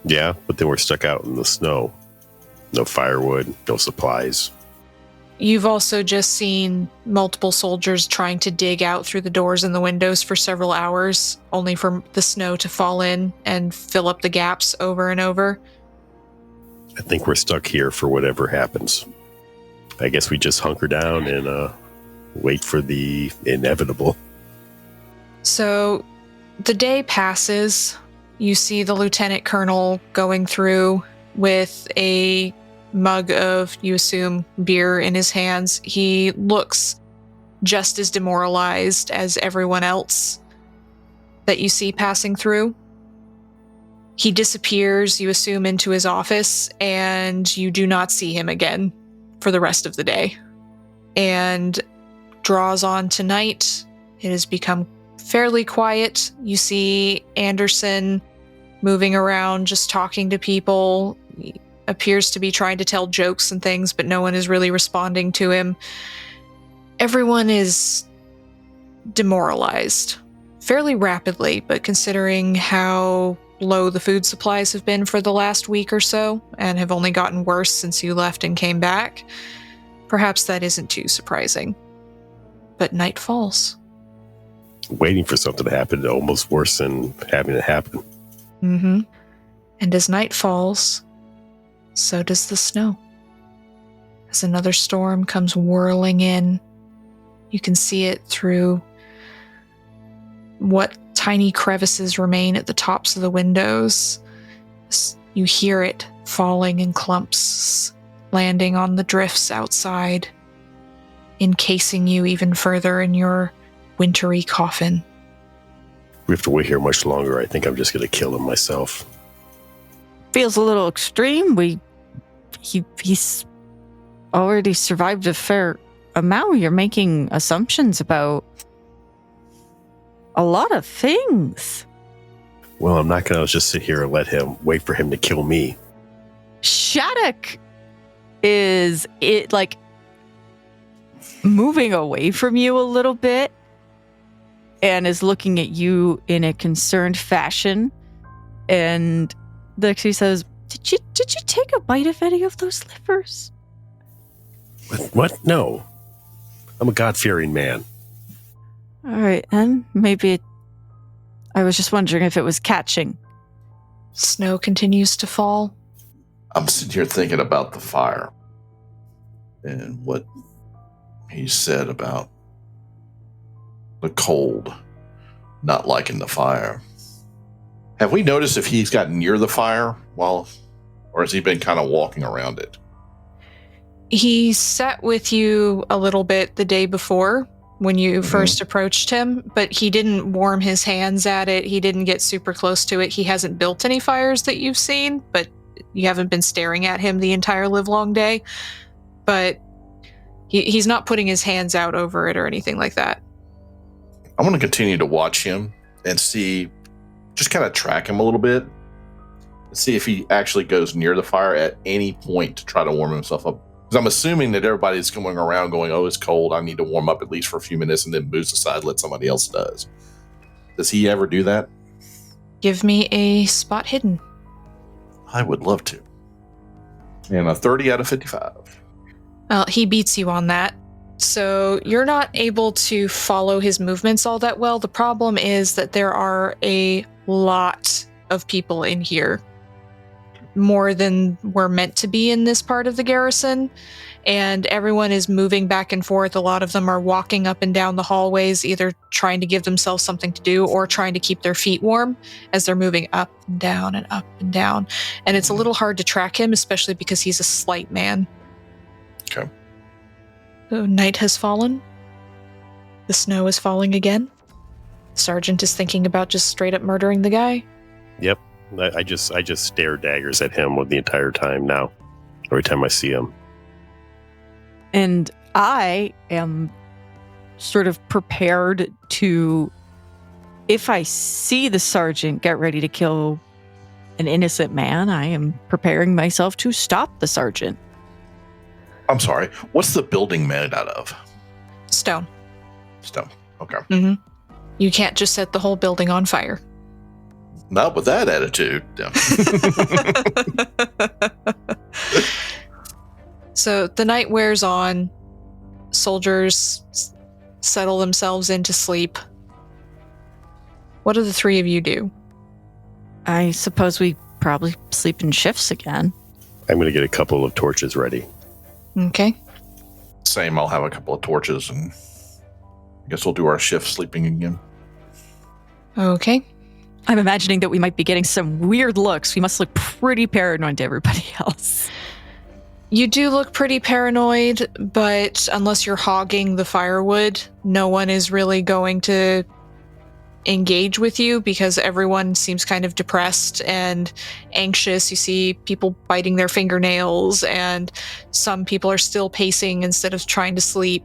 Yeah, but then we're stuck out in the snow. No firewood, no supplies. You've also just seen multiple soldiers trying to dig out through the doors and the windows for several hours, only for the snow to fall in and fill up the gaps over and over. I think we're stuck here for whatever happens. I guess we just hunker down and wait for the inevitable. So the day passes. You see the lieutenant colonel going through with a mug of, you assume, beer in his hands. He looks just as demoralized as everyone else that you see passing through. He disappears, you assume, into his office, and you do not see him again for the rest of the day. And draws on to night. It has become fairly quiet. You see Anderson moving around, just talking to people. He appears to be trying to tell jokes and things, but no one is really responding to him. Everyone is demoralized fairly rapidly, but considering how low the food supplies have been for the last week or so, and have only gotten worse since you left and came back, perhaps that isn't too surprising. But night falls. Waiting for something to happen is almost worse than having it happen. Mm-hmm. And as night falls, so does the snow. As another storm comes whirling in, you can see it through what tiny crevices remain at the tops of the windows. You hear it falling in clumps, landing on the drifts outside. encasing you even further in your wintry coffin. We have to wait here much longer. I think I'm just going to kill him myself. Feels a little extreme. He's already survived a fair amount. You're making assumptions about a lot of things. Well, I'm not going to just sit here and wait for him to kill me. Shattuck is moving away from you a little bit and is looking at you in a concerned fashion. And Lexi says, Did you take a bite of any of those livers? What? No. I'm a God-fearing man. All right, then. Maybe I was just wondering if it was catching. Snow continues to fall. I'm sitting here thinking about the fire and what he said about the cold, not liking the fire. Have we noticed if he's gotten near the fire or has he been kind of walking around it? He sat with you a little bit the day before when you first approached him, but he didn't warm his hands at it. He didn't get super close to it. He hasn't built any fires that you've seen, but you haven't been staring at him the entire livelong day. But he's not putting his hands out over it or anything like that. I'm going to continue to watch him and see, just kind of track him a little bit and see if he actually goes near the fire at any point to try to warm himself up. Because I'm assuming that everybody's coming around going, oh, it's cold, I need to warm up at least for a few minutes, and then moves aside, let somebody else does. Does he ever do that? Give me a spot hidden. I would love to. And a 30 out of 55. Well, he beats you on that. So you're not able to follow his movements all that well. The problem is that there are a lot of people in here. More than were meant to be in this part of the garrison. And everyone is moving back and forth. A lot of them are walking up and down the hallways, either trying to give themselves something to do or trying to keep their feet warm as they're moving up and down and up and down. And it's a little hard to track him, especially because he's a slight man. Okay. So night has fallen. The snow is falling again. The sergeant is thinking about just straight up murdering the guy. Yep. I just stare daggers at him the entire time now. Every time I see him. And I am sort of prepared to, if I see the sergeant get ready to kill an innocent man, I am preparing myself to stop the sergeant. I'm sorry. What's the building made out of? Stone. Stone. Okay. Mm-hmm. You can't just set the whole building on fire. Not with that attitude. So the night wears on. Soldiers settle themselves into sleep. What do the three of you do? I suppose we probably sleep in shifts again. I'm going to get a couple of torches ready. Okay. Same, I'll have a couple of torches and I guess we'll do our shift sleeping again. Okay. I'm imagining that we might be getting some weird looks. We must look pretty paranoid to everybody else. You do look pretty paranoid, but unless you're hogging the firewood, no one is really going to engage with you because everyone seems kind of depressed and anxious. You see people biting their fingernails and some people are still pacing instead of trying to sleep.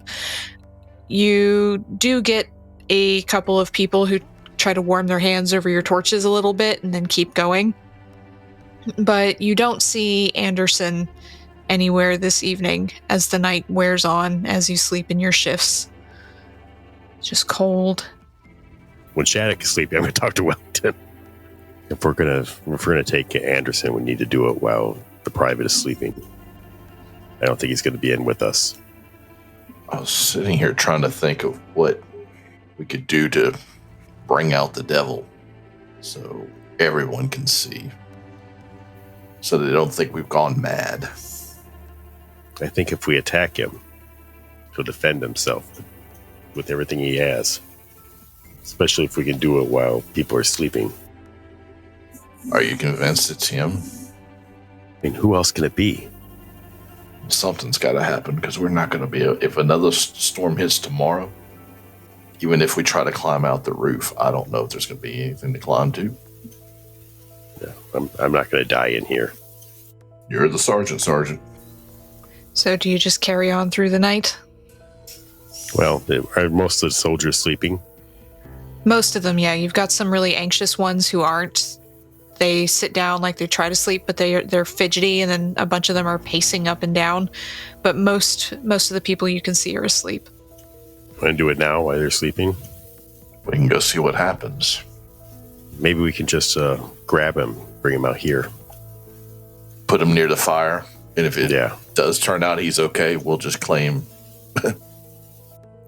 You do get a couple of people who try to warm their hands over your torches a little bit and then keep going. But you don't see Anderson anywhere this evening as the night wears on, as you sleep in your shifts. It's just cold. When Shattuck is sleeping, I'm going to talk to Wellington. If we're gonna take Anderson, we need to do it while the private is sleeping. I don't think he's going to be in with us. I was sitting here trying to think of what we could do to bring out the devil so everyone can see, so they don't think we've gone mad. I think if we attack him, he'll defend himself with everything he has, especially if we can do it while people are sleeping. Are you convinced it's him? I mean, who else can it be? Something's got to happen because we're not going to be if another storm hits tomorrow, even if we try to climb out the roof, I don't know if there's going to be anything to climb to. Yeah, I'm not going to die in here. You're the sergeant. So do you just carry on through the night? Well, are most of the soldiers sleeping? Most of them, yeah. You've got some really anxious ones who aren't. They sit down like they try to sleep, but they're fidgety, and then a bunch of them are pacing up and down. But most of the people you can see are asleep. Want to do it now while they're sleeping? We can go see what happens. Maybe we can just grab him, bring him out here. Put him near the fire, and if it does turn out he's okay, we'll just claim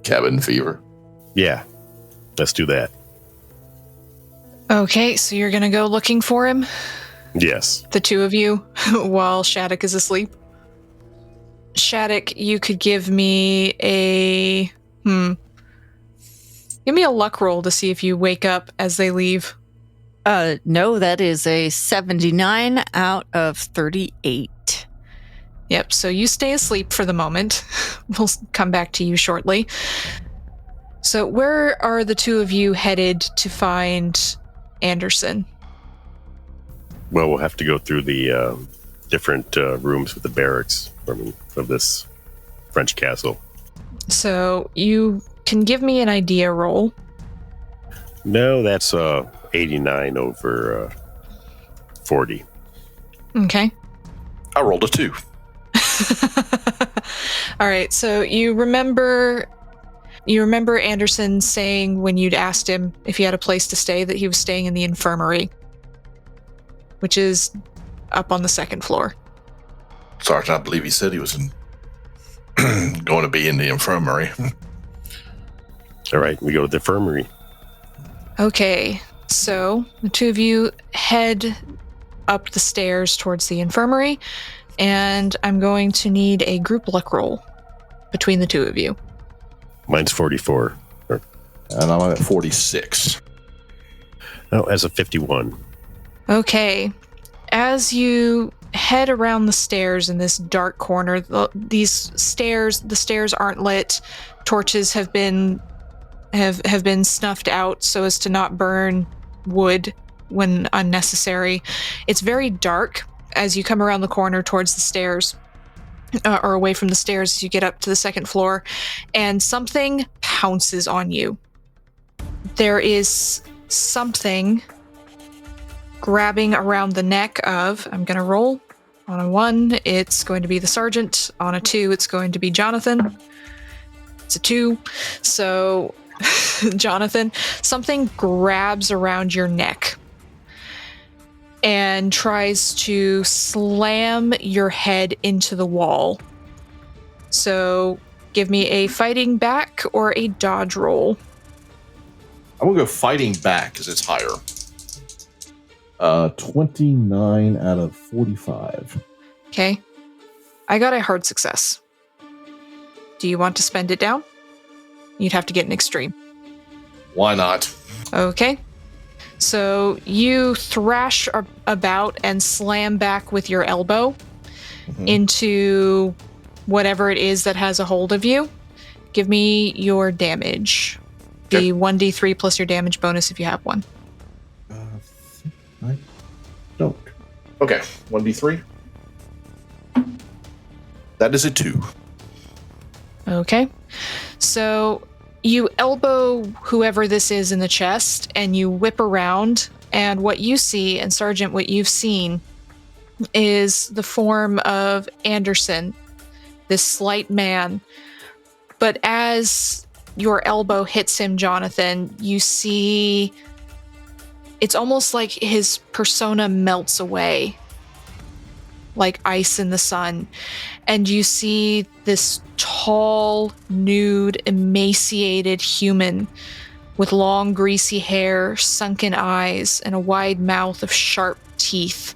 cabin fever. Yeah, let's do that. Okay, so you're going to go looking for him? Yes. The two of you, while Shattuck is asleep? Shattuck, you could give me a... Give me a luck roll to see if you wake up as they leave. No, that is a 79 out of 38. Yep, so you stay asleep for the moment. We'll come back to you shortly. So where are the two of you headed to find Anderson? Well, we'll have to go through the different rooms with the barracks of this French castle. So you can give me an idea roll. No, that's 89 over 40. Okay. I rolled a 2. All right, so you remember Anderson saying when you'd asked him if he had a place to stay that he was staying in the infirmary, which is up on the second floor. Sergeant, I believe he said he was going to be in the infirmary. All right, we go to the infirmary. Okay, so the two of you head up the stairs towards the infirmary, and I'm going to need a group luck roll between the two of you. Mine's 44. And I'm at 46. Oh, as a 51. Okay. As you head around the stairs in this dark corner, the stairs aren't lit. Torches have been snuffed out so as to not burn wood when unnecessary. It's very dark as you come around the corner towards the stairs, or away from the stairs as you get up to the second floor, and something pounces on you. There is something grabbing around the neck of, I'm going to roll. On a 1, it's going to be the sergeant. On a 2, it's going to be Jonathan. It's a 2. So, Jonathan, something grabs around your neck and tries to slam your head into the wall. So, give me a fighting back or a dodge roll. I'm going to go fighting back because it's higher. 29 out of 45. Okay. I got a hard success. Do you want to spend it down? You'd have to get an extreme. Why not? Okay. So you thrash about and slam back with your elbow into whatever it is that has a hold of you. Give me your damage. The 1d3 plus your damage bonus if you have one. I don't. Okay, 1d3. That is a 2. Okay. So you elbow whoever this is in the chest and you whip around, and what you see, and Sergeant, what you've seen is the form of Anderson, this slight man. But as your elbow hits him, Jonathan, you see it's almost like his persona melts away like ice in the sun. And you see this tall, nude, emaciated human with long, greasy hair, sunken eyes, and a wide mouth of sharp teeth.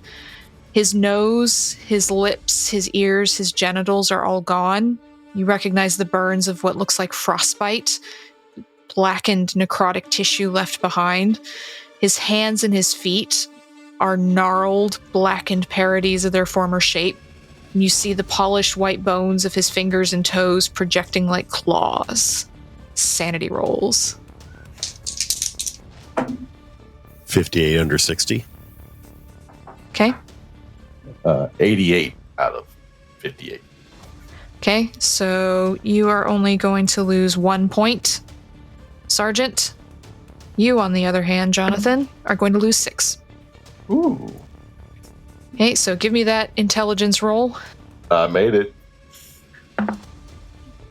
His nose, his lips, his ears, his genitals are all gone. You recognize the burns of what looks like frostbite, blackened necrotic tissue left behind. His hands and his feet are gnarled, blackened parodies of their former shape. You see the polished white bones of his fingers and toes projecting like claws. Sanity rolls. 58 under 60. Okay. 88 out of 58. Okay, so you are only going to lose 1 point, Sergeant. You, on the other hand, Jonathan, are going to lose 6. Ooh. Okay, so give me that intelligence roll. I made it.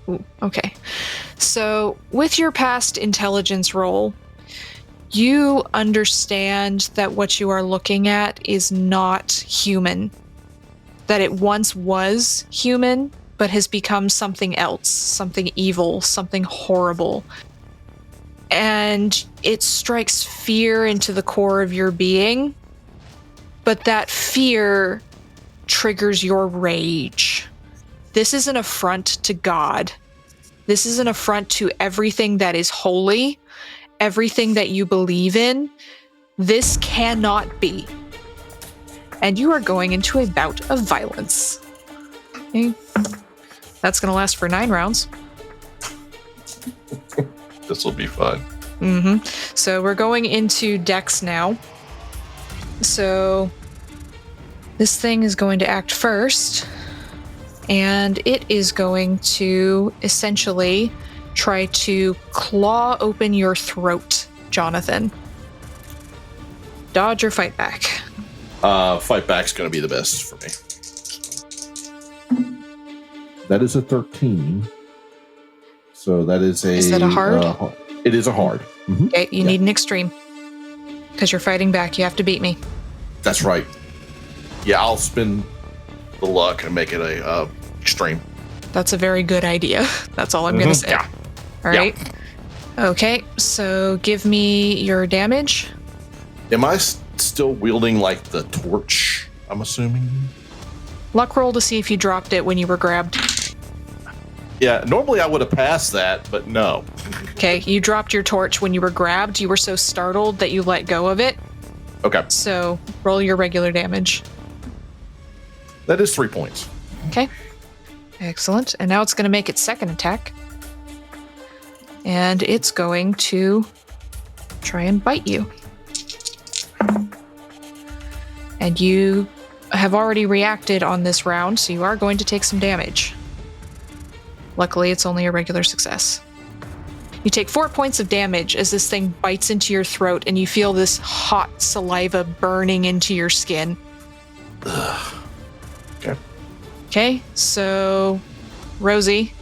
Ooh, okay. So, with your past intelligence roll, you understand that what you are looking at is not human. That it once was human, but has become something else, something evil, something horrible. And it strikes fear into the core of your being, but that fear triggers your rage. This is an affront to God. This is an affront to everything that is holy, everything that you believe in. This cannot be. And you are going into a bout of violence. Okay. That's going to last for 9 rounds. This will be fun. Mm-hmm. So we're going into Dex now. So this thing is going to act first, and it is going to essentially try to claw open your throat, Jonathan. Dodge or fight back? Fight back's going to be the best for me. That is a 13. So that is a... Is that a hard? It is a hard. Mm-hmm. Okay, you need an extreme. Because you're fighting back, you have to beat me. That's right. Yeah, I'll spin the luck and make it a extreme. That's a very good idea. That's all I'm going to say. Yeah. All right. Yeah. Okay, so give me your damage. Am I still wielding like the torch, I'm assuming? Luck roll to see if you dropped it when you were grabbed. Yeah, normally I would have passed that, but no. Okay, you dropped your torch when you were grabbed. You were so startled that you let go of it. Okay. So roll your regular damage. That is 3 points. Okay. Excellent. And now it's going to make its second attack. And it's going to try and bite you. And you have already reacted on this round, so you are going to take some damage. Luckily, it's only a regular success. You take 4 points of damage as this thing bites into your throat, and you feel this hot saliva burning into your skin. Ugh. Okay. Okay, so Rosie,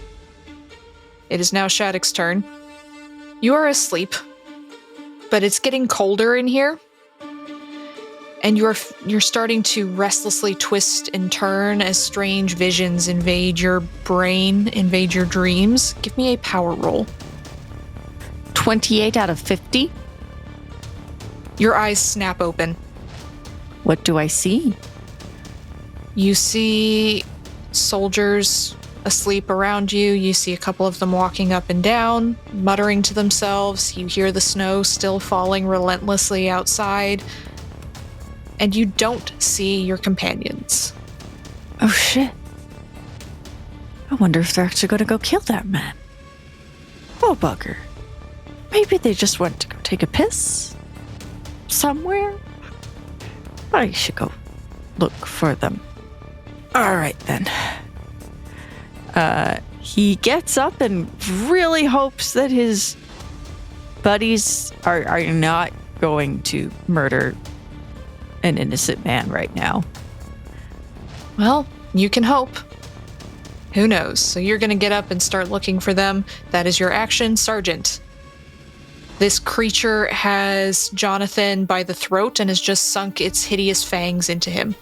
it is now Shattuck's turn. You are asleep, but it's getting colder in here, and you're starting to restlessly twist and turn as strange visions invade your brain, invade your dreams. Give me a power roll. 28 out of 50. Your eyes snap open. What do I see? You see soldiers asleep around you. You see a couple of them walking up and down, muttering to themselves. You hear the snow still falling relentlessly outside. And you don't see your companions. Oh, shit. I wonder if they're actually going to go kill that man. Oh, bugger. Maybe they just went to go take a piss somewhere. I should go look for them. All right, then. He gets up and really hopes that his buddies are not going to murder an innocent man right now. Well, you can hope. Who knows? So you're going to get up and start looking for them. That is your action, Sergeant. This creature has Jonathan by the throat and has just sunk its hideous fangs into him.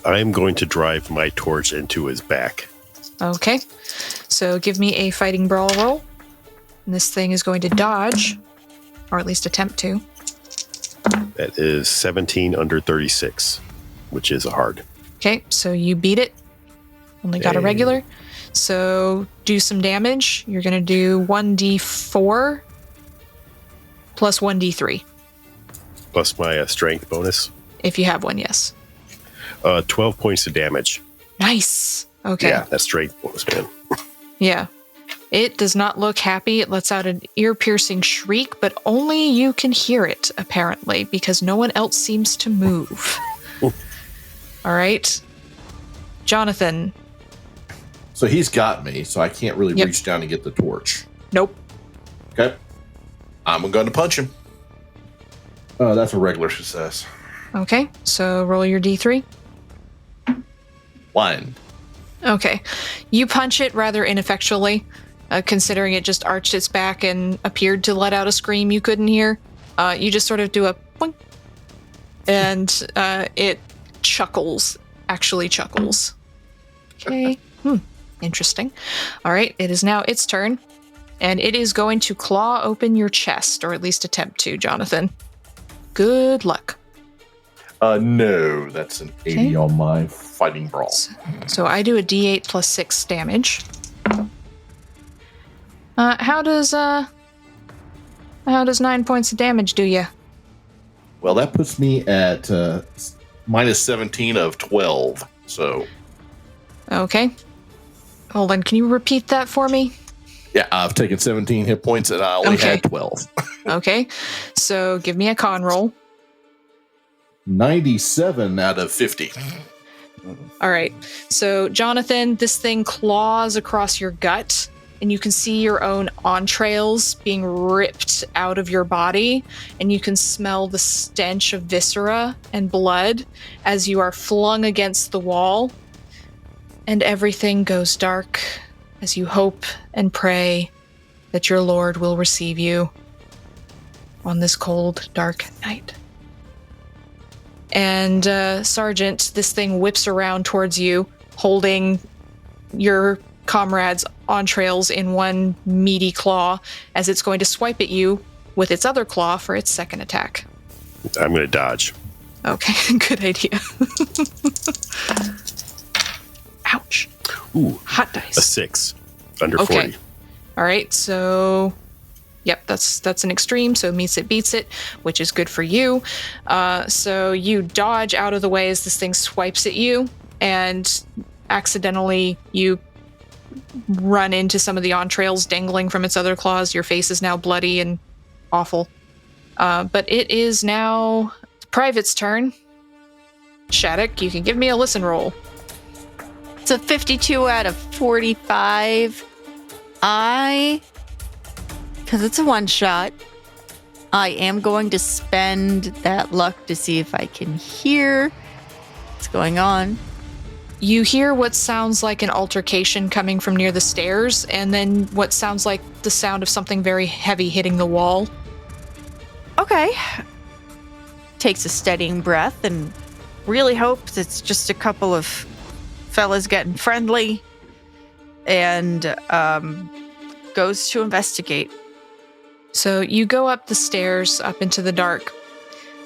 I'm going to drive my torch into his back. Okay. So give me a fighting brawl roll. And this thing is going to dodge, or at least attempt to. That is 17 under 36, which is a hard. Okay, so you beat it. Only got a regular. So do some damage. You're going to do 1d4 plus 1d3. Plus my strength bonus. If you have one, yes. 12 points of damage. Nice. Okay. Yeah, that's straight bonus, man. Yeah. It does not look happy. It lets out an ear-piercing shriek, but only you can hear it, apparently, because no one else seems to move. All right. Jonathan. So he's got me, so I can't really reach down and get the torch. Nope. Okay. I'm going to punch him. Oh, that's a regular success. Okay, so roll your D3. 1. Okay. You punch it rather ineffectually, considering it just arched its back and appeared to let out a scream you couldn't hear. You just sort of do a boink, and it chuckles, actually chuckles. Okay. Interesting. All right, it is now its turn, and it is going to claw open your chest, or at least attempt to, Jonathan. Good luck. No, that's an 80 on my fighting brawl. So I do a D8 plus 6 damage. How does 9 points of damage do you? Well, that puts me at minus 17 of 12. So. Okay. Hold on, can you repeat that for me? Yeah, I've taken 17 hit points and I only had 12. Okay. So give me a con roll. 97 out of 50. All right. So, Jonathan, this thing claws across your gut, and you can see your own entrails being ripped out of your body, and you can smell the stench of viscera and blood as you are flung against the wall, and everything goes dark as you hope and pray that your Lord will receive you on this cold, dark night. And Sergeant, this thing whips around towards you, holding your comrade's entrails in one meaty claw as it's going to swipe at you with its other claw for its second attack. I'm going to dodge. Okay, good idea. Ouch. Ooh, hot dice. A 6 under 40. All right, so yep, that's an extreme, so meets it, beats it, which is good for you. So you dodge out of the way as this thing swipes at you, and accidentally you run into some of the entrails dangling from its other claws. Your face is now bloody and awful. But it is now the private's turn. Shattuck, you can give me a listen roll. It's a 52 out of 45. Because it's a one shot, I am going to spend that luck to see if I can hear what's going on. You hear what sounds like an altercation coming from near the stairs, and then what sounds like the sound of something very heavy hitting the wall. Okay. Takes a steadying breath and really hopes it's just a couple of fellas getting friendly, and goes to investigate. So you go up the stairs, up into the dark.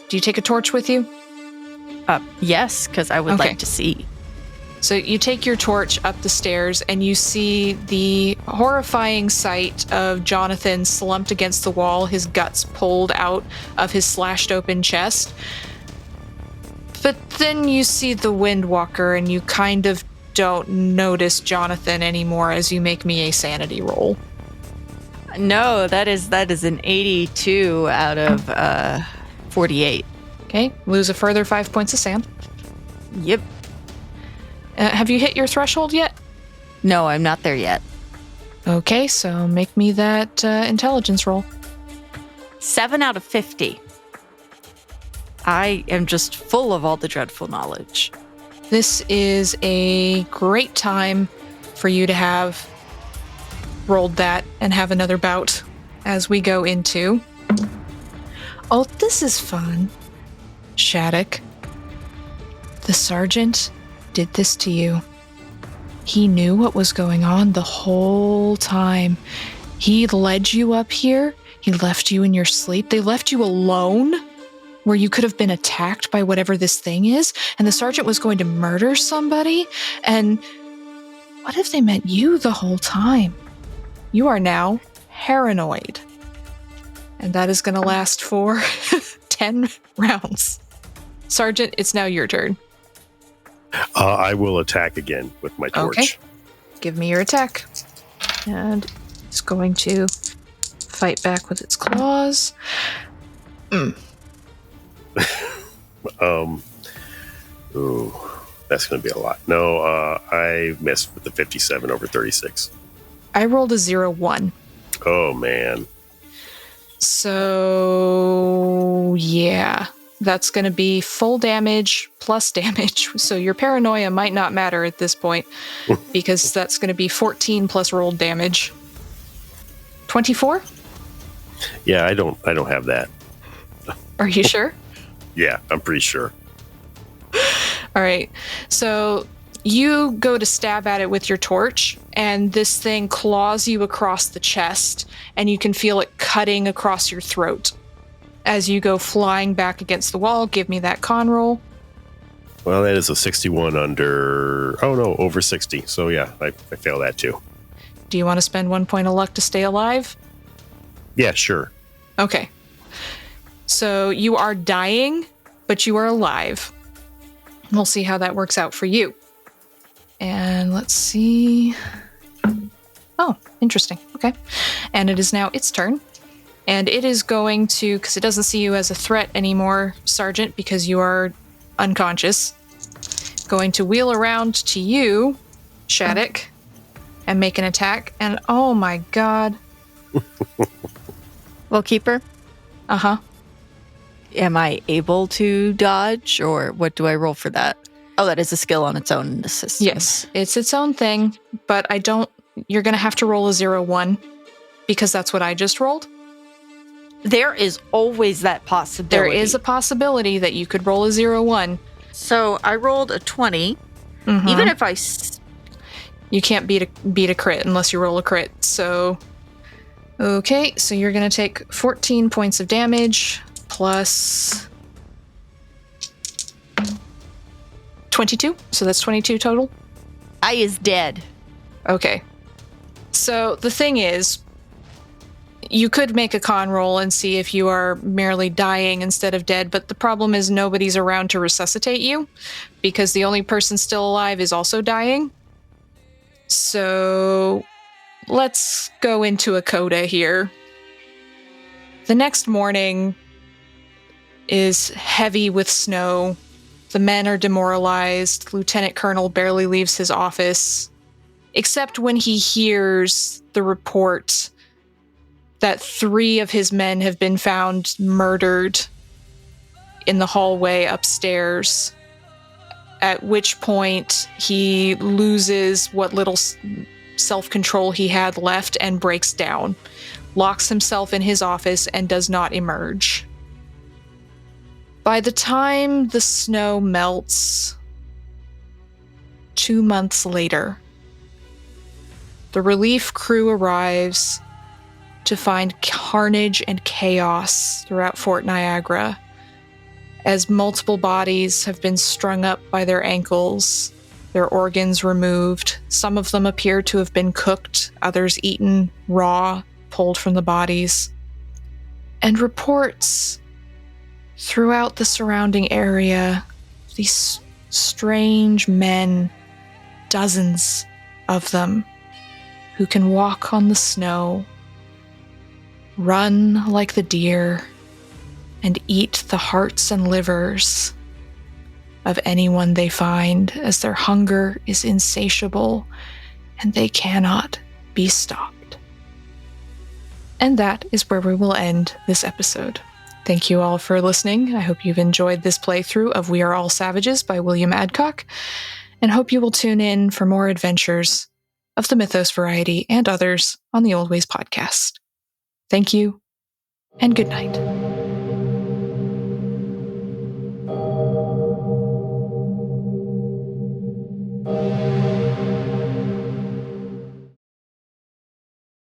Do you take a torch with you? Yes, because I would like to see. So you take your torch up the stairs, and you see the horrifying sight of Jonathan slumped against the wall, his guts pulled out of his slashed open chest. But then you see the Windwalker, and you kind of don't notice Jonathan anymore as you make me a sanity roll. No, that is an 82 out of 48. Okay, lose a further 5 points of sand. Yep. Have you hit your threshold yet? No, I'm not there yet. Okay, so make me that intelligence roll. 7 out of 50. I am just full of all the dreadful knowledge. This is a great time for you to have rolled that and have another bout as we go into... Oh, this is fun. Shattuck, the sergeant did this to you. He knew what was going on the whole time. He led you up here. He left you in your sleep. They left you alone where you could have been attacked by whatever this thing is, and the sergeant was going to murder somebody. And what if they meant you the whole time? You are now paranoid. And that is going to last for 10 rounds. Sergeant, it's now your turn. I will attack again with my torch. Okay. Give me your attack. And it's going to fight back with its claws. Ooh, that's going to be a lot. No, I missed with the 57 over 36. I rolled a 0-1. Oh, man. So, yeah. That's going to be full damage plus damage. So your paranoia might not matter at this point because that's going to be 14 plus rolled damage. 24? Yeah, I don't have that. Are you sure? Yeah, I'm pretty sure. All right. So you go to stab at it with your torch, and this thing claws you across the chest, and you can feel it cutting across your throat. As you go flying back against the wall, give me that con roll. Well, that is a 61 under... Oh, no, over 60. So, yeah, I fail that, too. Do you want to spend 1 point of luck to stay alive? Yeah, sure. Okay. So you are dying, but you are alive. We'll see how that works out for you. And let's see. Oh, interesting. Okay. And it is now its turn. And it is going to, because it doesn't see you as a threat anymore, Sergeant, because you are unconscious, going to wheel around to you, Shattuck, and make an attack. And oh my god. Well, Keeper, Uh-huh. am I able to dodge, or what do I roll for that? Oh, that is a skill on its own in the system. Yes, it's its own thing, but you're going to have to roll a 0-1 because that's what I just rolled. There is always that possibility. There is a possibility that you could roll a 0-1. So I rolled a 20. Mhm. Even if I... You can't beat a crit unless you roll a crit. So, okay, so you're going to take 14 points of damage plus 22. So that's 22 total. I is dead. Okay. So the thing is, you could make a con roll and see if you are merely dying instead of dead, but the problem is nobody's around to resuscitate you because the only person still alive is also dying. So let's go into a coda here. The next morning is heavy with snow. The men are demoralized. Lieutenant Colonel barely leaves his office, except when he hears the report that 3 of his men have been found murdered in the hallway upstairs, at which point he loses what little self-control he had left and breaks down, locks himself in his office, and does not emerge. By the time the snow melts, 2 months later, the relief crew arrives to find carnage and chaos throughout Fort Niagara, as multiple bodies have been strung up by their ankles, their organs removed. Some of them appear to have been cooked, others eaten raw, pulled from the bodies. And reports throughout the surrounding area, these strange men, dozens of them, who can walk on the snow, run like the deer, and eat the hearts and livers of anyone they find, as their hunger is insatiable and they cannot be stopped. And that is where we will end this episode. Thank you all for listening. I hope you've enjoyed this playthrough of We Are All Savages by William Adcock, and hope you will tune in for more adventures of the Mythos variety and others on the Old Ways podcast. Thank you, and good night.